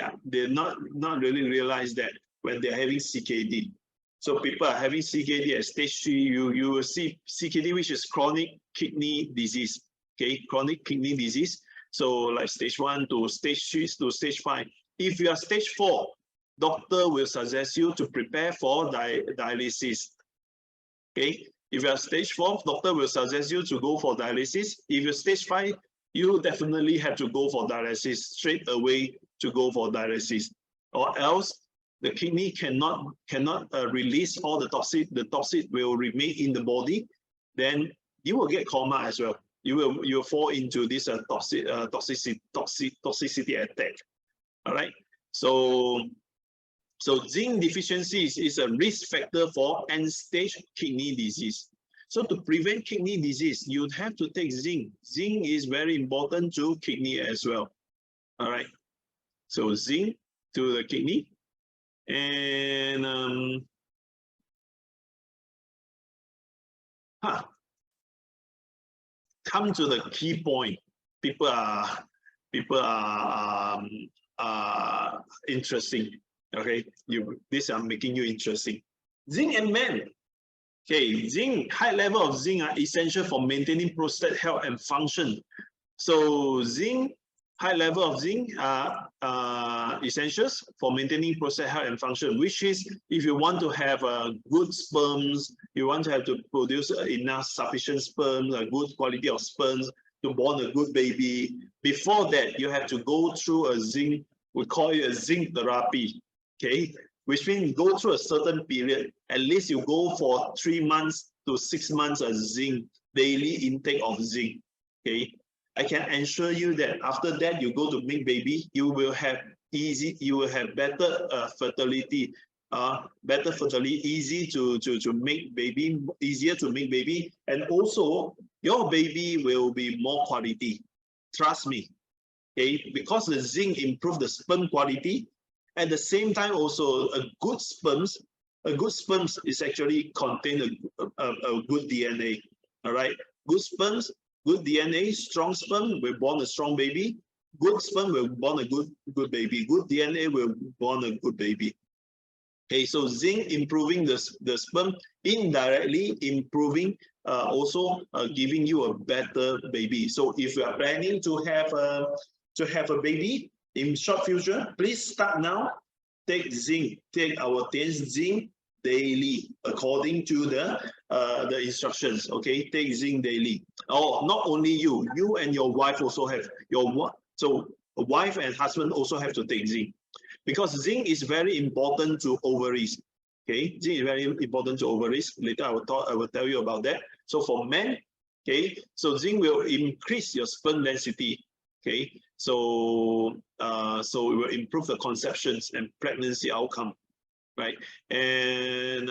realize that when they're having CKD. So people are having CKD at stage 3. You will see CKD, which is chronic kidney disease. Okay, chronic kidney disease. So like stage 1 to stage 3 to stage 5. If you are stage 4, doctor will suggest you to prepare for dialysis. Okay, if you are stage 4, doctor will suggest you to go for dialysis. If you're stage 5, you definitely have to go for dialysis, straight away to go for dialysis, or else the kidney cannot release all the toxic. The toxic will remain in the body. Then you will get coma as well. You will fall into this toxicity attack. All right. So zinc deficiency is a risk factor for end-stage kidney disease. So to prevent kidney disease, you'd have to take zinc. Zinc is very important to kidney as well. All right. So zinc to the kidney. And come to the key point. People are interesting. Okay, these are making you interesting. Zinc and men. Okay, zinc, high level of zinc are essential for maintaining prostate health and function. So zinc, high level of zinc essentials for maintaining prostate health and function, which is if you want to have good sperms, you want to produce enough sufficient sperms, a good quality of sperms to born a good baby. Before that, you have to go through a zinc, we call it a zinc therapy, okay? Which means go through a certain period. At least you go for 3 months to 6 months of zinc, daily intake of zinc, okay? I can assure you that after that you go to make baby, you will have better fertility, easy to make baby, easier to make baby, and also your baby will be more quality. Trust me, okay? Because the zinc improves the sperm quality. At the same time, also a good sperms is actually contain a good DNA. All right, good sperms, good DNA, strong sperm will born a strong baby. Good sperm will born a good baby. Good DNA will born a good baby. Okay, so zinc improving the sperm, indirectly improving also giving you a better baby. So if you are planning to have a baby in short future, please start now. Take zinc, take our Tiens Zinc daily according to the instructions. Okay, take zinc daily. Oh, not only you and your wife also have so a wife and husband also have to take zinc, because zinc is very important to ovaries. Okay, zinc is very important to ovaries. Later I will tell you about that. So for men, okay, so zinc will increase your sperm density. Okay, so it will improve the conceptions and pregnancy outcome, right? And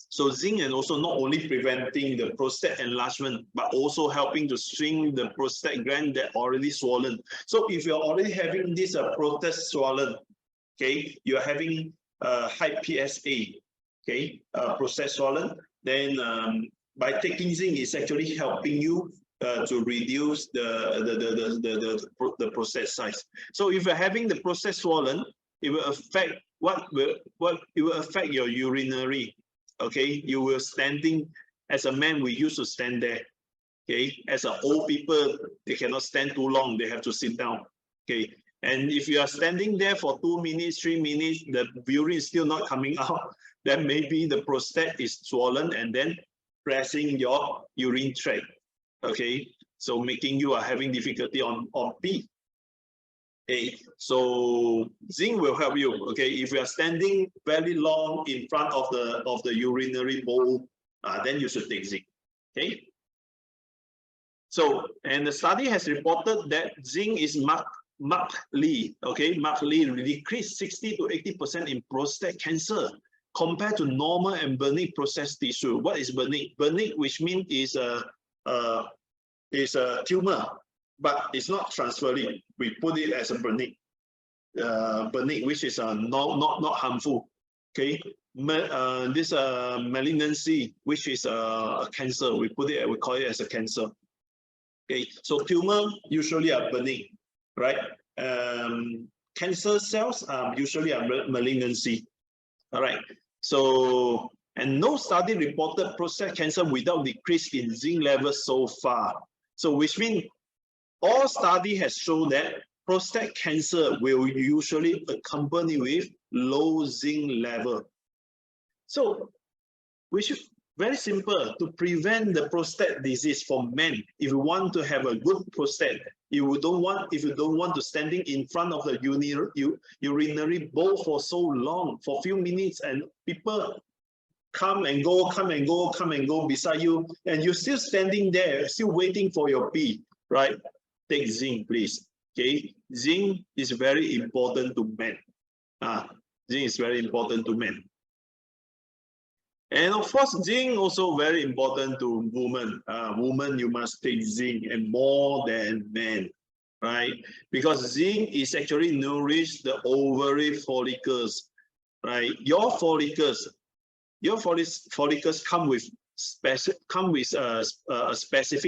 so zinc, and also not only preventing the prostate enlargement, but also helping to shrink the prostate gland that already swollen. So if you're already having this prostate swollen, okay, you're having high PSA, okay, prostate swollen, then by taking zinc is actually helping you to reduce the prostate size. So if you're having the prostate swollen, it will affect it will affect your urinary. Okay, you will standing as a man. We used to stand there. Okay, as a old people, they cannot stand too long. They have to sit down. Okay, and if you are standing there for 2 minutes, 3 minutes, the urine is still not coming out, then maybe the prostate is swollen and then pressing your urine tract. Okay, so making you are having difficulty on pee. Okay, so zinc will help you. Okay, if you are standing very long in front of the urinary bowl, then you should take zinc. Okay, so and the study has reported that zinc is markedly decreased 60 to 80% in prostate cancer compared to normal and benign prostate tissue. What is benign? Benign, which means is a tumor, but it's not transferring. We put it as a benign, which is not harmful. Okay, this malignancy, which is a cancer, we call it as a cancer. Okay, so tumor usually are benign, right? Cancer cells usually are malignancy. All right, so and no study reported prostate cancer without decrease in zinc levels so far. So which means all study has shown that prostate cancer will usually accompany with low zinc level. So we should, very simple, to prevent the prostate disease for men. If you want to have a good prostate, if you don't want to standing in front of the urinary bowl for so long, for a few minutes, and people come and go beside you, and you're still standing there, still waiting for your pee, right? Take zinc, please. Okay, zinc is very important to men. Zinc is very important to men. And of course, zinc also very important to women. Women, you must take zinc, and more than men, right? Because zinc is actually nourish the ovary follicles, right? Your follicles come with specific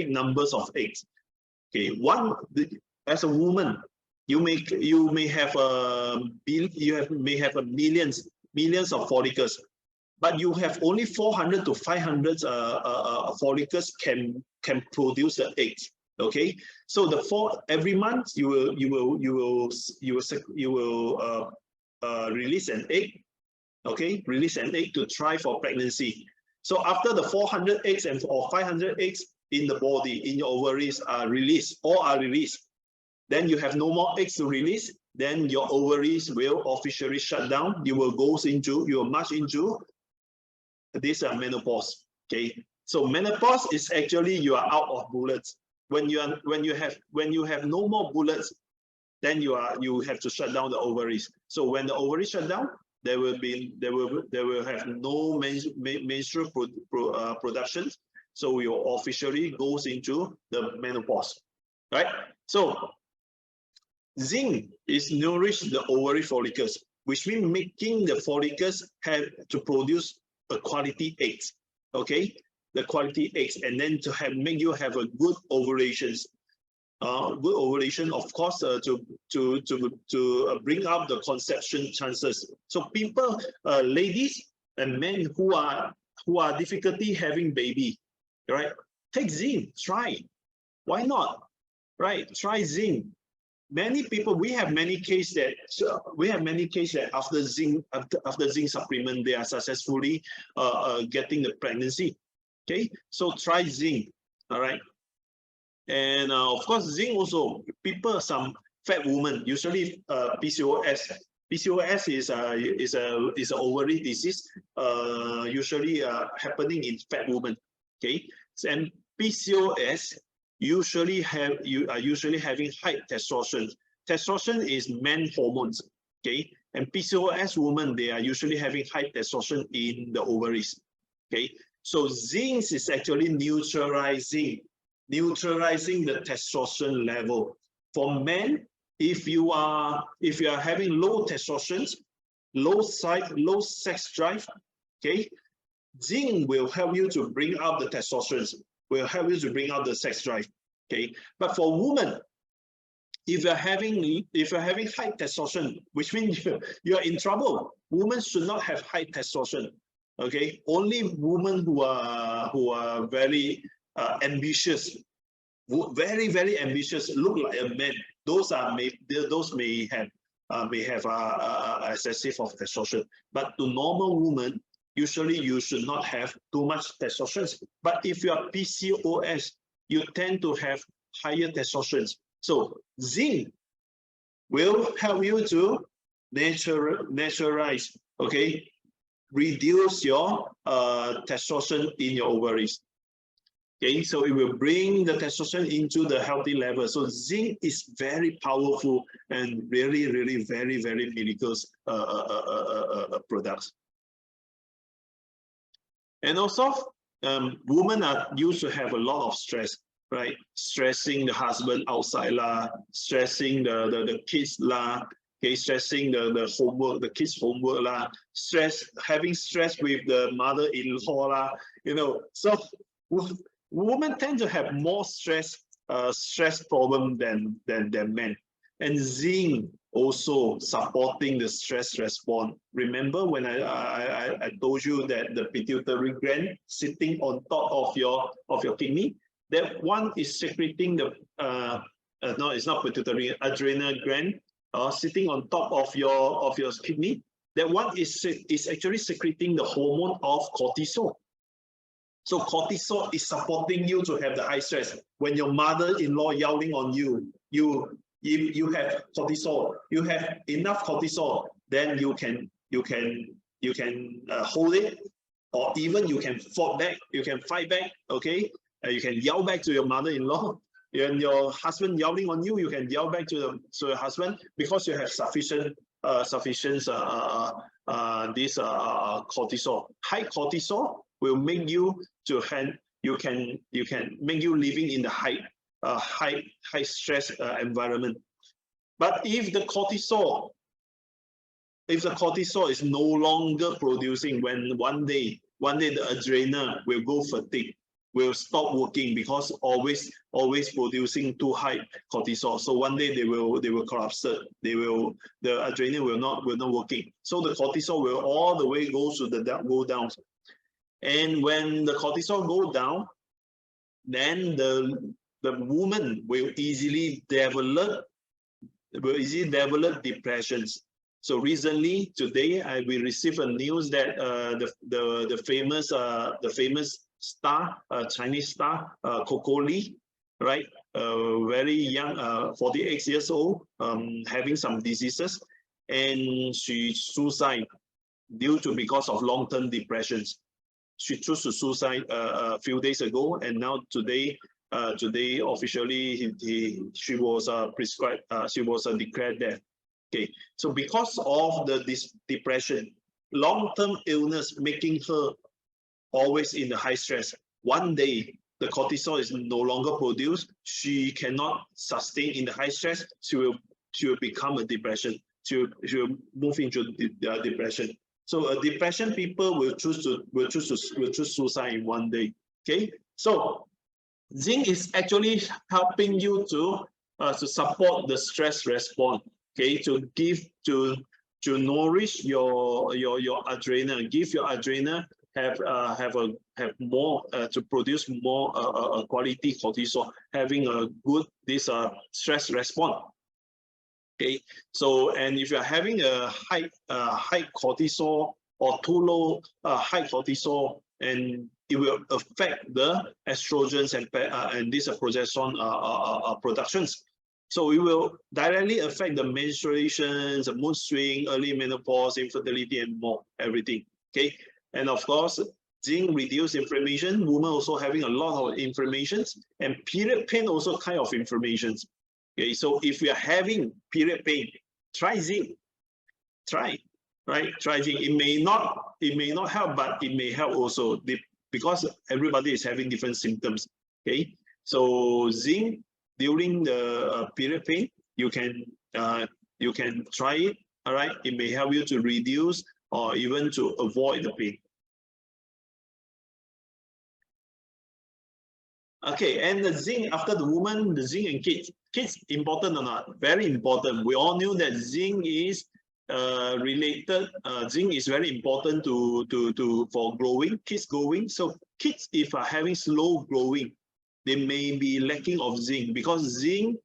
numbers of eggs. Okay, as a woman, you may have millions of follicles, but you have only 400 to 500 follicles can produce the eggs. Okay, so every month you will release an egg. Okay, release an egg to try for pregnancy. So after the 400 eggs or 500 eggs in the body, in your ovaries are released, all are released, then you have no more eggs to release, then your ovaries will officially shut down. You will march into this menopause. Okay, so menopause is actually you are out of bullets. When you have no more bullets, then you have to shut down the ovaries. So when the ovaries shut down, they will have no menstrual production. So you officially goes into the menopause, right? So zinc is nourish the ovary follicles, which means making the follicles have to produce a quality eggs. Okay, the quality eggs, and then to make you have a good ovulations. Good ovulation, of course, to bring up the conception chances. So people, ladies and men who are difficulty having baby, right? Take zinc, try. Why not? Right? Try zinc. Many people, we have many cases that after zinc supplement, they are successfully getting the pregnancy. Okay, so try zinc. All right. And of course, zinc also, some fat women, usually PCOS. PCOS is an ovary disease, usually happening in fat women. Okay, and PCOS usually usually having high testosterone. Testosterone is man hormones. Okay, and PCOS women, they are usually having high testosterone in the ovaries. Okay, so zinc is actually neutralizing the testosterone level. For men, if you are having low testosterone, low sex drive, okay, zinc will help you to bring up the testosterone, will help you to bring out the sex drive. Okay, but for women, if you're having high testosterone, which means you're in trouble. Women should not have high testosterone. Okay, only women who are very ambitious, very ambitious, look like a man. Those may have excessive of testosterone. But to normal women, usually you should not have too much testosterone. But if you are PCOS, you tend to have higher testosterone. So zinc will help you to naturalize, okay, reduce your testosterone in your ovaries. Okay, so it will bring the testosterone into the healthy level. So zinc is very powerful and really, very miracles products. And also, women are used to have a lot of stress, right? Stressing the husband outside lah, stressing the kids lah, okay, stressing the homework, the kids' homework lah, having stress with the mother-in-law lah, so women tend to have more stress problem than men. And zinc also supporting the stress response. Remember when I told you that the pituitary gland sitting on top of your kidney, that one is secreting the no, it's not pituitary, adrenal gland sitting on top of your kidney. That one is actually secreting the hormone of cortisol. So cortisol is supporting you to have the high stress. When your mother-in-law yelling on you, you have cortisol. You have enough cortisol, then you can hold it, or even you can fight back. You can fight back. Okay, you can yell back to your mother-in-law. And your husband yelling on you, you can yell back to your husband because you have sufficient this cortisol. High cortisol will make you make you living in the high stress environment. But if the cortisol is no longer producing, when one day the adrenal will go fatigue, will stop working because always producing too high cortisol. So one day they will collapse. The adrenal will not working. So the cortisol will all the way go down. And when the cortisol go down, then the the woman will easily develop depressions. So recently, today, we received a news that the famous star, Chinese star, Coco Lee, right? Very young, 48 years old, having some diseases, and she suicide because of long-term depressions. She chose to suicide a few days ago, and now today officially she was prescribed. She was declared dead. Okay, so because of this depression, long-term illness, making her always in the high stress. One day the cortisol is no longer produced. She cannot sustain in the high stress. She will become a depression. She will move into depression. So a depression people will choose suicide in one day. Okay, so zinc is actually helping you to support the stress response. Okay, to nourish your adrenal, give your adrenal have more to produce more quality cortisol, having a good stress response. Okay, so and if you're having a high cortisol or too low high cortisol, and it will affect the estrogens and this progesterone productions. So it will directly affect the menstruations, the mood swing, early menopause, infertility, and more, everything. Okay, and of course, zinc reduce inflammation. Women also having a lot of inflammations, and period pain also kind of inflammations. Okay, so if you are having period pain, try zinc. Try zinc. It may not help, but it may help also because everybody is having different symptoms. Okay, so zinc during the period pain, you can try it. All right, it may help you to reduce or even to avoid the pain. Okay, and the zinc after the woman, the zinc and kids. Kids important or not? Very important. We all knew that zinc is related. Zinc is very important for growing, kids growing. So kids, if are having slow growing, they may be lacking of zinc, because zinc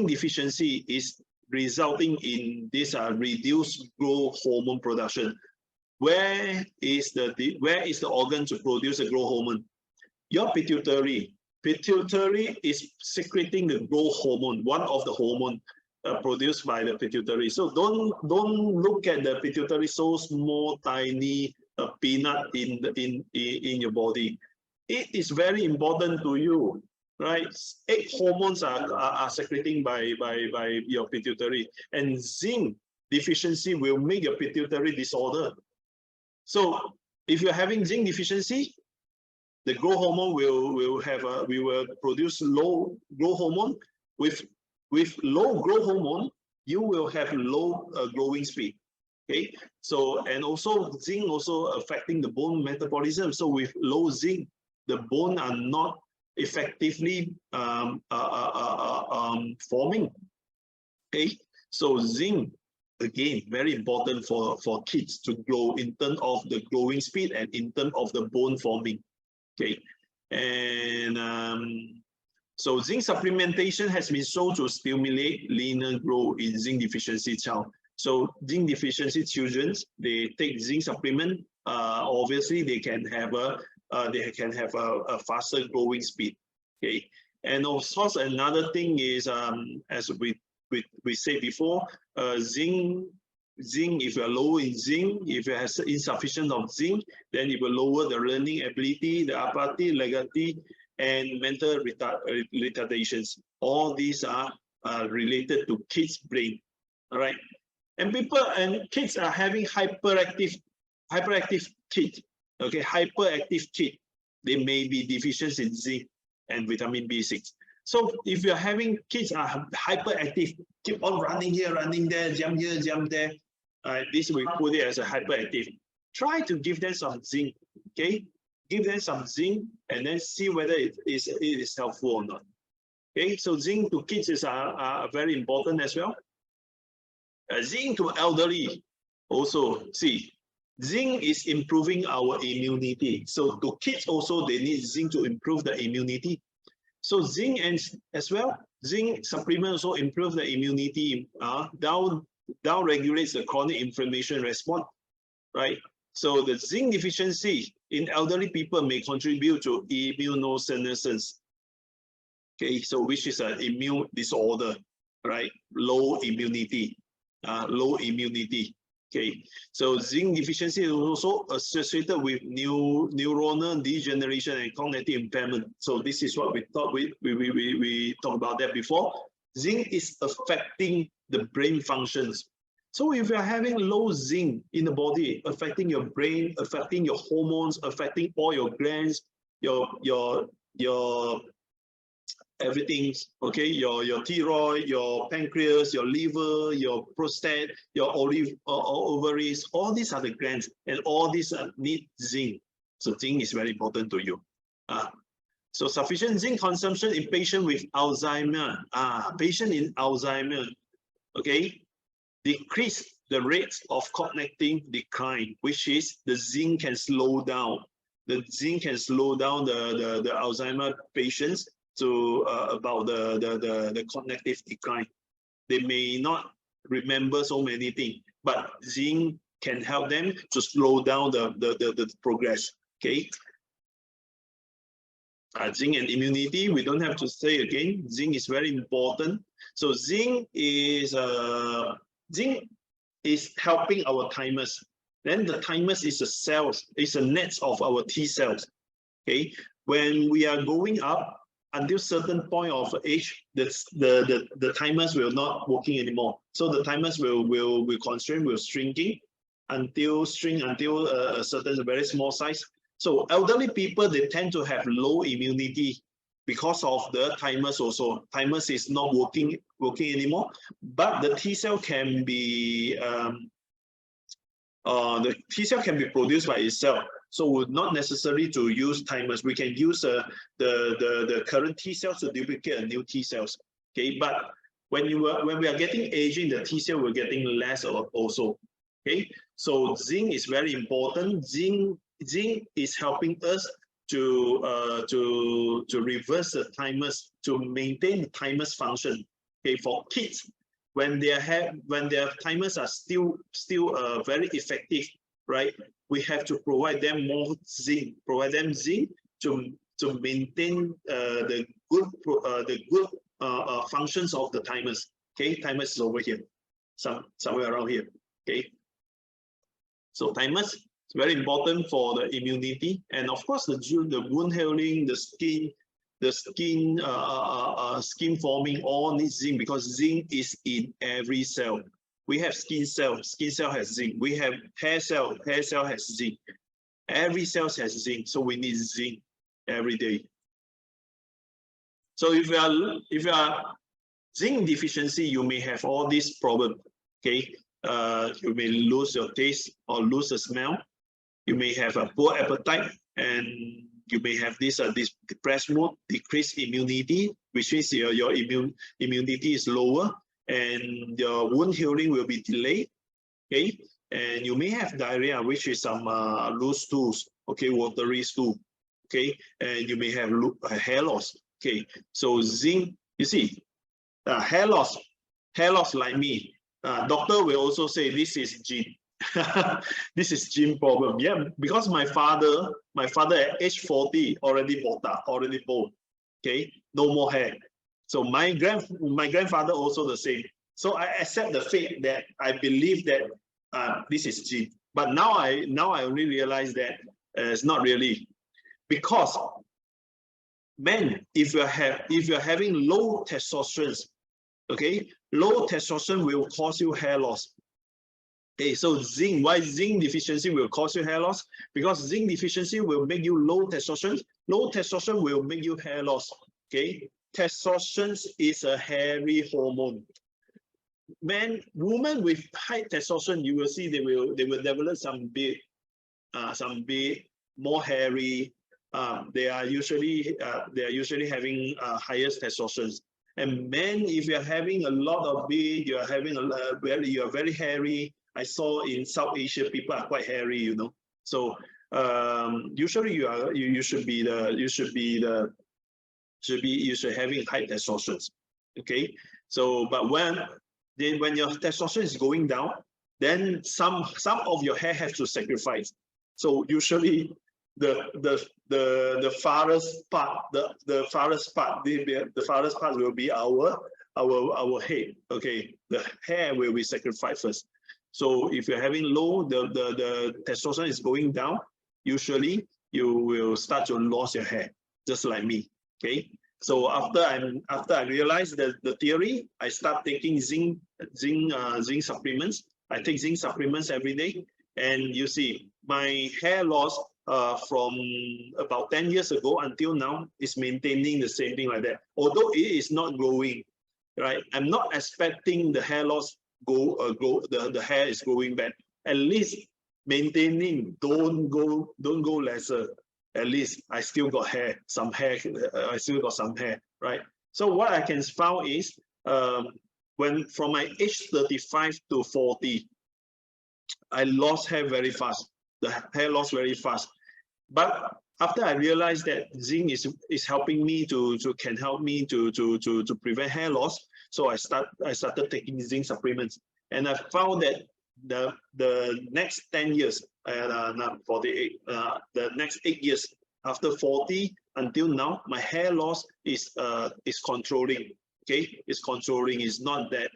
deficiency is resulting in this reduced growth hormone production. Where is the organ to produce a growth hormone? Your pituitary. Pituitary is secreting the growth hormone, one of the hormone produced by the pituitary. So don't look at the pituitary so small, tiny, a peanut in your body. It is very important to you, right? 8 hormones are secreting by your pituitary, and zinc deficiency will make your pituitary disorder. So if you're having zinc deficiency, the growth hormone will produce low growth hormone. With low growth hormone, you will have low growing speed. Okay, so and also zinc also affecting the bone metabolism. So with low zinc, the bone are not effectively forming. Okay, so zinc again very important for kids to grow in terms of the growing speed and in terms of the bone forming. Okay, and so zinc supplementation has been shown to stimulate linear growth in zinc deficiency child. So zinc deficiency children, they take zinc supplement. Obviously, they can have a faster growing speed. Okay, and of course another thing is as we said before, zinc. If you are low in zinc, if you have insufficient of zinc, then it will lower the learning ability, the apathy, legacy, and mental retardations. All these are related to kids' brain. All right. And kids are having hyperactive kids. Okay, hyperactive kids. They may be deficient in zinc and vitamin B6. So if you're having kids are hyperactive, keep on running here, running there, jump here, jump there, this we put it as a hyperactive. Try to give them some zinc. Okay, give them some zinc and then see whether it is helpful or not. Okay, so zinc to kids is very important as well. Zinc to elderly also. See, Zinc is improving our immunity. So to kids also, they need zinc to improve the immunity. So zinc and as well, zinc supplements also improve the immunity, down regulates the chronic inflammation response, right? So the zinc deficiency in elderly people may contribute to immunosenescence. Okay, so which is an immune disorder, right? Low immunity. Okay, so zinc deficiency is also associated with neuronal degeneration and cognitive impairment. So this is what we thought we talked about that before. Zinc is affecting the brain functions. So if you're having low zinc in the body, affecting your brain, affecting your hormones, affecting all your glands, your everything, okay, your thyroid, your pancreas, your liver, your prostate, your ovaries, all these are the glands, and all these need zinc. So zinc is very important to you. So sufficient zinc consumption in patient with Alzheimer, patient in Alzheimer, okay, decrease the rates of cognitive decline, which is the zinc can slow down. The zinc can slow down the Alzheimer patients to about the cognitive decline. They may not remember so many things, but zinc can help them to slow down the progress. Okay. Zinc and immunity, we don't have to say again. Zinc is very important. So zinc is helping our thymus. Then the thymus is a cells, it's a net of our T cells. Okay, when we are going up until certain point of age, the thymus will not working anymore. So the thymus will constrain, will shrinking until a certain very small size. So elderly people, they tend to have low immunity because of the thymus also. Thymus is not working anymore, but the T cell can be produced by itself. So we're not necessary to use thymus. We can use the current T cells to duplicate a new T cells. Okay, but when we are getting aging, the T cell we're getting less also. Okay, so zinc is very important. Zinc is helping us to reverse the thymus, to maintain the thymus function. Okay, for kids, when their thymus are still very effective, right? We have to provide them more zinc, to maintain the good functions of the thymus. Okay, thymus is over here, somewhere around here. Okay, so thymus is very important for the immunity, and of course the wound healing, the skin forming, all needs zinc, because zinc is in every cell. We have skin cell has zinc. We have hair cell has zinc. Every cell has zinc, so we need zinc every day. So if you are zinc deficiency, you may have all these problems. Okay, you may lose your taste or lose the smell. You may have a poor appetite, and you may have this depressed mood, decreased immunity, which means your immunity is lower, and your wound healing will be delayed. Okay, and you may have diarrhea, which is some loose stools. Okay, watery stool. Okay, and you may have hair loss. Okay, so zinc, you see, hair loss like me. Doctor will also say this is gene. This is gene problem. Yeah, because my father at age 40 already bald. Okay, no more hair. So my grandfather also the same. So I accept the fate that I believe that this is gene. But now I only realize that it's not really, because men, if you're having low testosterone, okay, low testosterone will cause you hair loss. Okay, so zinc, why zinc deficiency will cause you hair loss? Because zinc deficiency will make you low testosterone. Low testosterone will make you hair loss. Okay, testosterone is a hairy hormone. Women with high testosterone, you will see they will develop some big, more hairy. They are usually having highest testosterone. And men, if you are having a lot of big, you are having you are very hairy, I saw in South Asia people are quite hairy, you know. So usually you should be having high testosterone. Okay, so but when your testosterone is going down, then some of your hair has to sacrifice. So usually the farthest part will be our head. Okay, the hair will be sacrificed first. So if you're having low, the testosterone is going down, usually you will start to lose your hair, just like me. Okay, so after I realized the theory, I start taking zinc supplements. I take zinc supplements every day, and you see my hair loss from about 10 years ago until now is maintaining the same thing like that. Although it is not growing, right? I'm not expecting the hair loss grow. The hair is growing back. At least maintaining, don't go lesser. At least I still got hair, some hair. I still got some hair, right? So what I can found is when from my age 35 to 40, I lost hair very fast. The hair loss very fast. But after I realized that zinc is helping me can help me to prevent hair loss, so I started taking zinc supplements, and I found that the next 10 years, not 48, the next 8 years after 40 until now, my hair loss is controlling. Okay, it's controlling. It's not that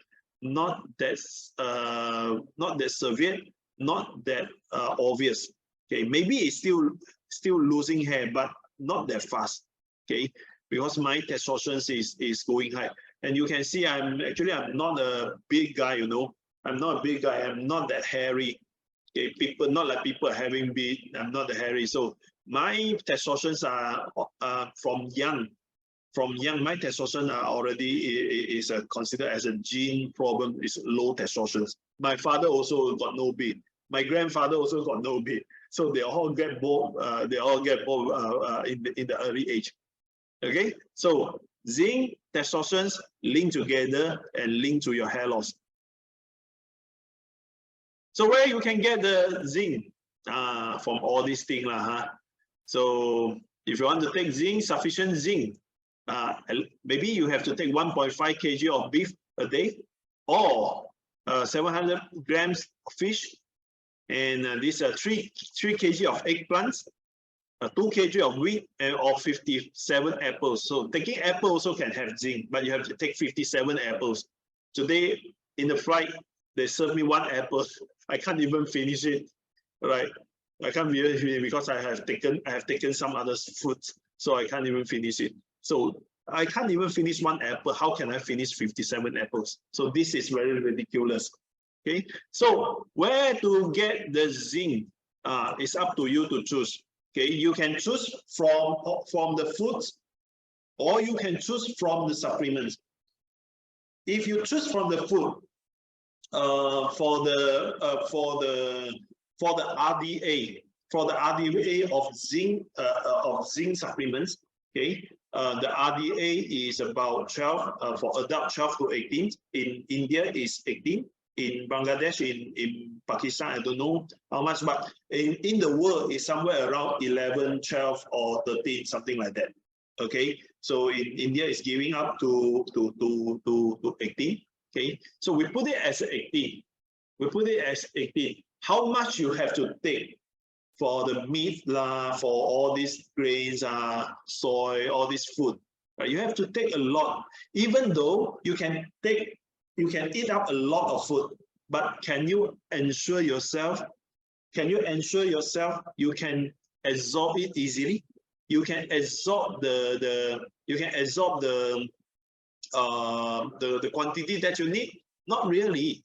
severe, not that obvious. Okay, maybe it's still losing hair, but not that fast. Okay, because my testosterone is going high, and you can see I'm not a big guy. You know, I'm not a big guy. I'm not that hairy. Okay, not like people having beard. I'm not that hairy. So my testosterone are from young. From young, my testosterone are already is considered as a gene problem. Is low testosterone. My father also got no beard. My grandfather also got no beard. So they all get both. In the early age. Okay, so zinc, testosterone link together and link to your hair loss. So where you can get the zinc from all these things huh? So if you want to take zinc, sufficient zinc, maybe you have to take 1.5 kg of beef a day, or 700 grams of fish, and these are 3 kg of eggplants, 2 kg of wheat, or 57 apples. So taking apple also can have zinc, but you have to take 57 apples. Today in the flight, they serve me 1 apple. I can't even finish it, right? I can't finish it because I have taken some other fruits, so I can't even finish it. So I can't even finish 1 apple. How can I finish 57 apples? So this is very ridiculous. Okay, so where to get the zinc? It's up to you to choose. Okay, you can choose from the foods, or you can choose from the supplements. If you choose from the food, for the RDA of zinc supplements, okay, the RDA is about 12 for adult, 12 to 18. In India is 18. In Bangladesh, in Pakistan, I don't know how much, but in the world is somewhere around 11, 12, or 13, something like that. Okay, so in India is giving up to 18. Okay, so we put it as 18. We put it as 18. How much you have to take for the meat, for all these grains, soy, all this food? Right? You have to take a lot. Even though you can eat up a lot of food, but can you ensure yourself? You can absorb it easily? You can absorb the quantity that you need? Not really.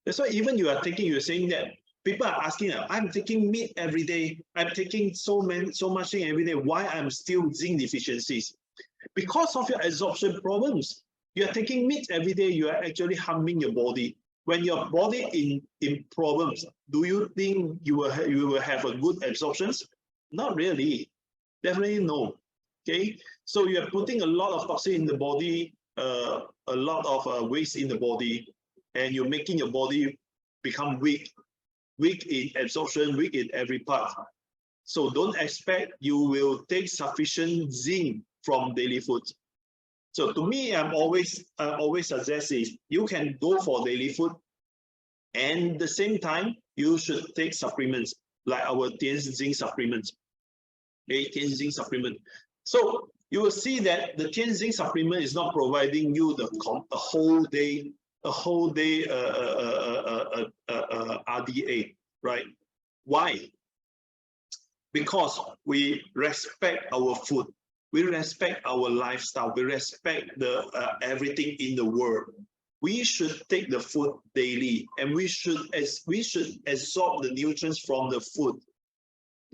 That's why even you're saying that people are asking, I'm taking meat every day. I'm taking so much thing every day. Why I'm still zinc deficiencies? Because of your absorption problems. You are taking meat every day. You are actually harming your body. When your body in problems, do you think you will have a good absorptions? Not really. Definitely no. Okay, so you are putting a lot of toxin in the body, a lot of waste in the body, and you're making your body become weak in absorption, weak in every part. So don't expect you will take sufficient zinc from daily food. So to me, I always suggest is you can go for daily food, and at the same time you should take supplements like our Tiens Zinc supplements. Okay, Tiens Zinc supplement. So you will see that the Tiens Zinc supplement is not providing you a whole day RDA, right? Why? Because we respect our food, we respect our lifestyle, we respect the everything in the world. We should take the food daily, and we should absorb the nutrients from the food.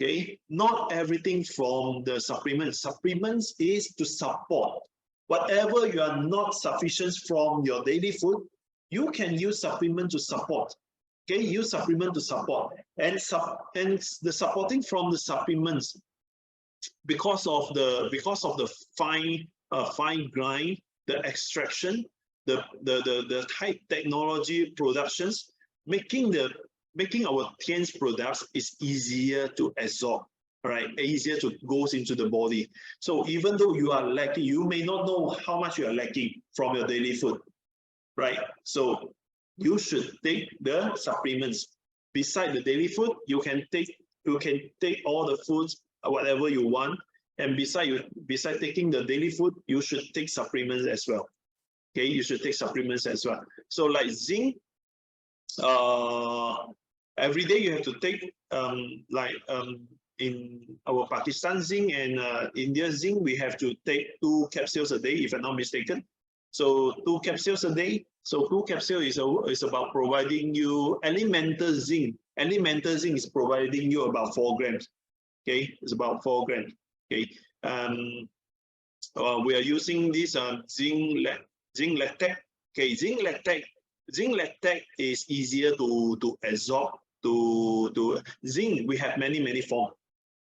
Okay, not everything from the supplements. Supplements is to support. Whatever you are not sufficient from your daily food, you can use supplement to support. Okay, use supplement to support, and the supporting from the supplements, because of the fine grind, the extraction, the high technology productions, making our Tiens products is easier to absorb, right? Easier to goes into the body. So even though you are lacking, you may not know how much you are lacking from your daily food, right? So you should take the supplements. Beside the daily food, you can take all the foods, whatever you want. And beside taking the daily food, you should take supplements as well. Okay, you should take supplements as well. So like zinc, every day you have to take in our Pakistan zinc and India zinc, we have to take 2 capsules a day, if I'm not mistaken. So 2 capsules a day. So 2 capsules is about providing you elemental zinc. Elemental zinc is providing you about 4 grams. Okay, it's about 4 grams. Okay, we are using this zinc lactate. Okay, zinc lactate is easier to absorb. To zinc, we have many forms.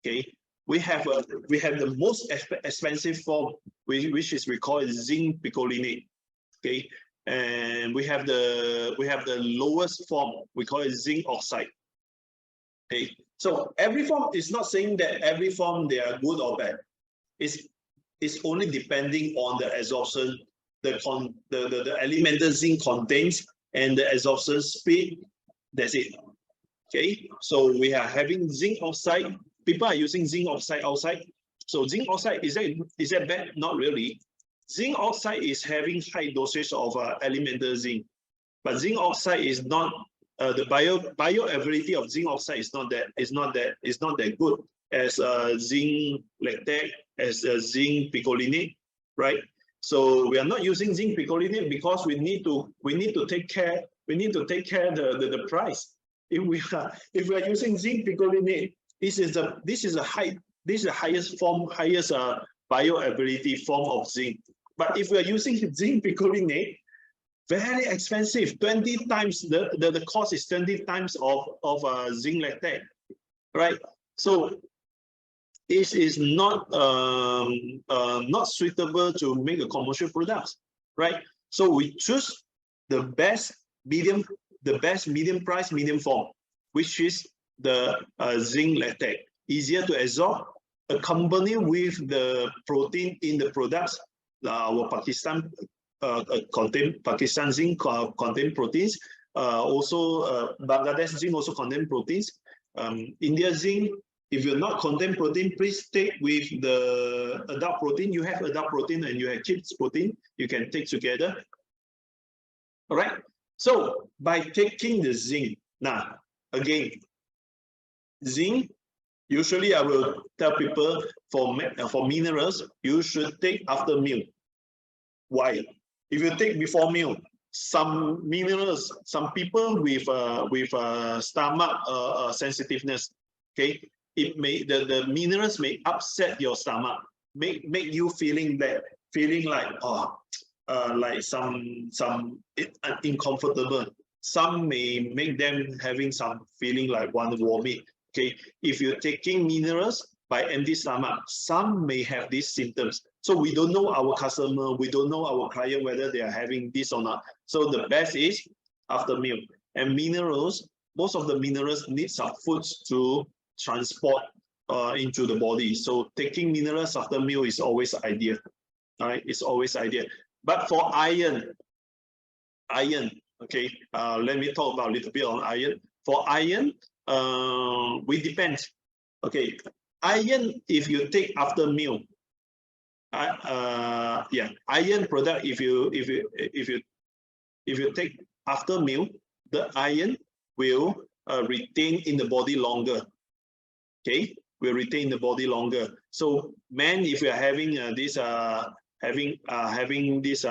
Okay, we have the most expensive form, which is we call it zinc picolinate. Okay, and we have the lowest form, we call it zinc oxide. Okay, so every form is not saying that every form they are good or bad. It's only depending on the absorption, the elemental zinc contains, and the absorption speed. That's it. Okay, so we are having zinc oxide. People are using zinc oxide outside. So zinc oxide, is that bad? Not really. Zinc oxide is having high dosage of elemental zinc, but zinc oxide is not the bioavailability of zinc oxide is not that good as zinc lactate, as zinc picolinate, right? So we are not using zinc picolinate because we need to take care the price. If we are using zinc picolinate, this is the highest bioavailability form of zinc. But if we are using zinc picolinate, very expensive, 20 times the cost is 20 times of zinc lactate, right? So this is not suitable to make a commercial products, right? So we choose the best medium price, medium form, which is the zinc lactate, easier to absorb, accompanied with the protein in the products. Our Pakistan zinc contain proteins. Also Bangladesh zinc also contain proteins. India zinc, if you're not contain protein, please take with the adult protein. You have adult protein and you have kids protein, you can take together. All right. So by taking the zinc, now again, zinc, usually I will tell people for minerals, you should take after meal. Why? If you take before meal, some minerals, some people with stomach sensitiveness, okay, the minerals may upset your stomach, make you feeling bad, feeling like like some uncomfortable. Some may make them having some feeling like want to vomit. Okay, if you're taking minerals by empty stomach, some may have these symptoms. So we don't know our customer, we don't know our client whether they are having this or not. So the best is after meal. And minerals, most of the minerals need some foods to transport into the body. So taking minerals after meal is always ideal. All right, it's always ideal. But for iron, okay, let me talk about a little bit on iron. For iron, we depend. Okay, iron, if you take after meal, yeah, iron product, if you take after meal, the iron will retain in the body longer. Okay, will retain the body longer. So man, if you are having this having this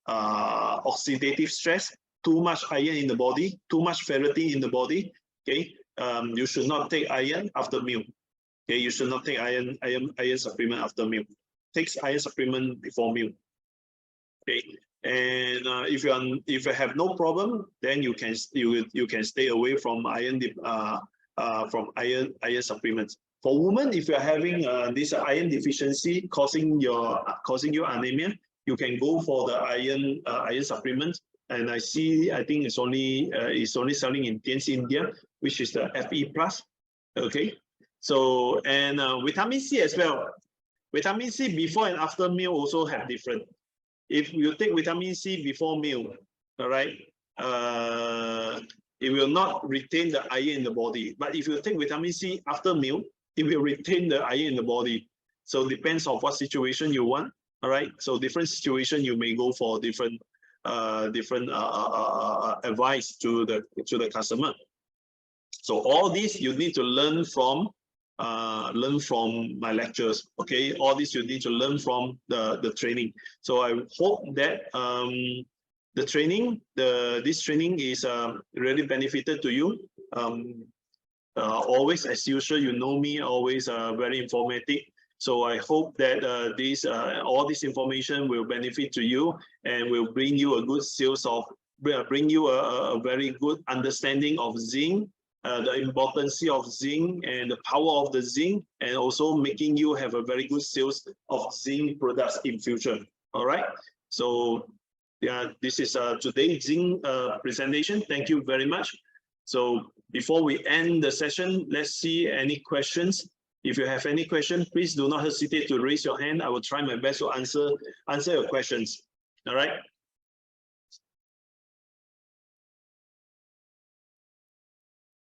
oxidative stress, too much iron in the body, too much ferritin in the body, okay, you should not take iron after meal. Okay, you should not take iron supplement after meal. Take iron supplement before meal. Okay, and if you have no problem, then you can stay away from iron supplements. For women, if you are having this iron deficiency causing you anemia, you can go for the iron supplement. And I think it's only selling in Tiens Zinc, which is the Fe plus. Okay, so and vitamin C as well. Vitamin C before and after meal also have different. If you take vitamin C before meal, all right, it will not retain the iron in the body. But if you take vitamin C after meal, it will retain the iron in the body. So depends on what situation you want. All right. So different situation, you may go for different advice to the customer. So all this you need to learn from my lectures. Okay, all this you need to learn from the training. So I hope that the training, this training is really benefited to you. Always, as usual, you know me, always very informative. So I hope that all this information will benefit to you and will bring you a good bring you a very good understanding of zinc, the importance of zinc and the power of the zinc, and also making you have a very good sales of zinc products in future. All right. So yeah, this is today's zinc presentation. Thank you very much. So before we end the session, let's see any questions. If you have any question, please do not hesitate to raise your hand. I will try my best to answer your questions. All right.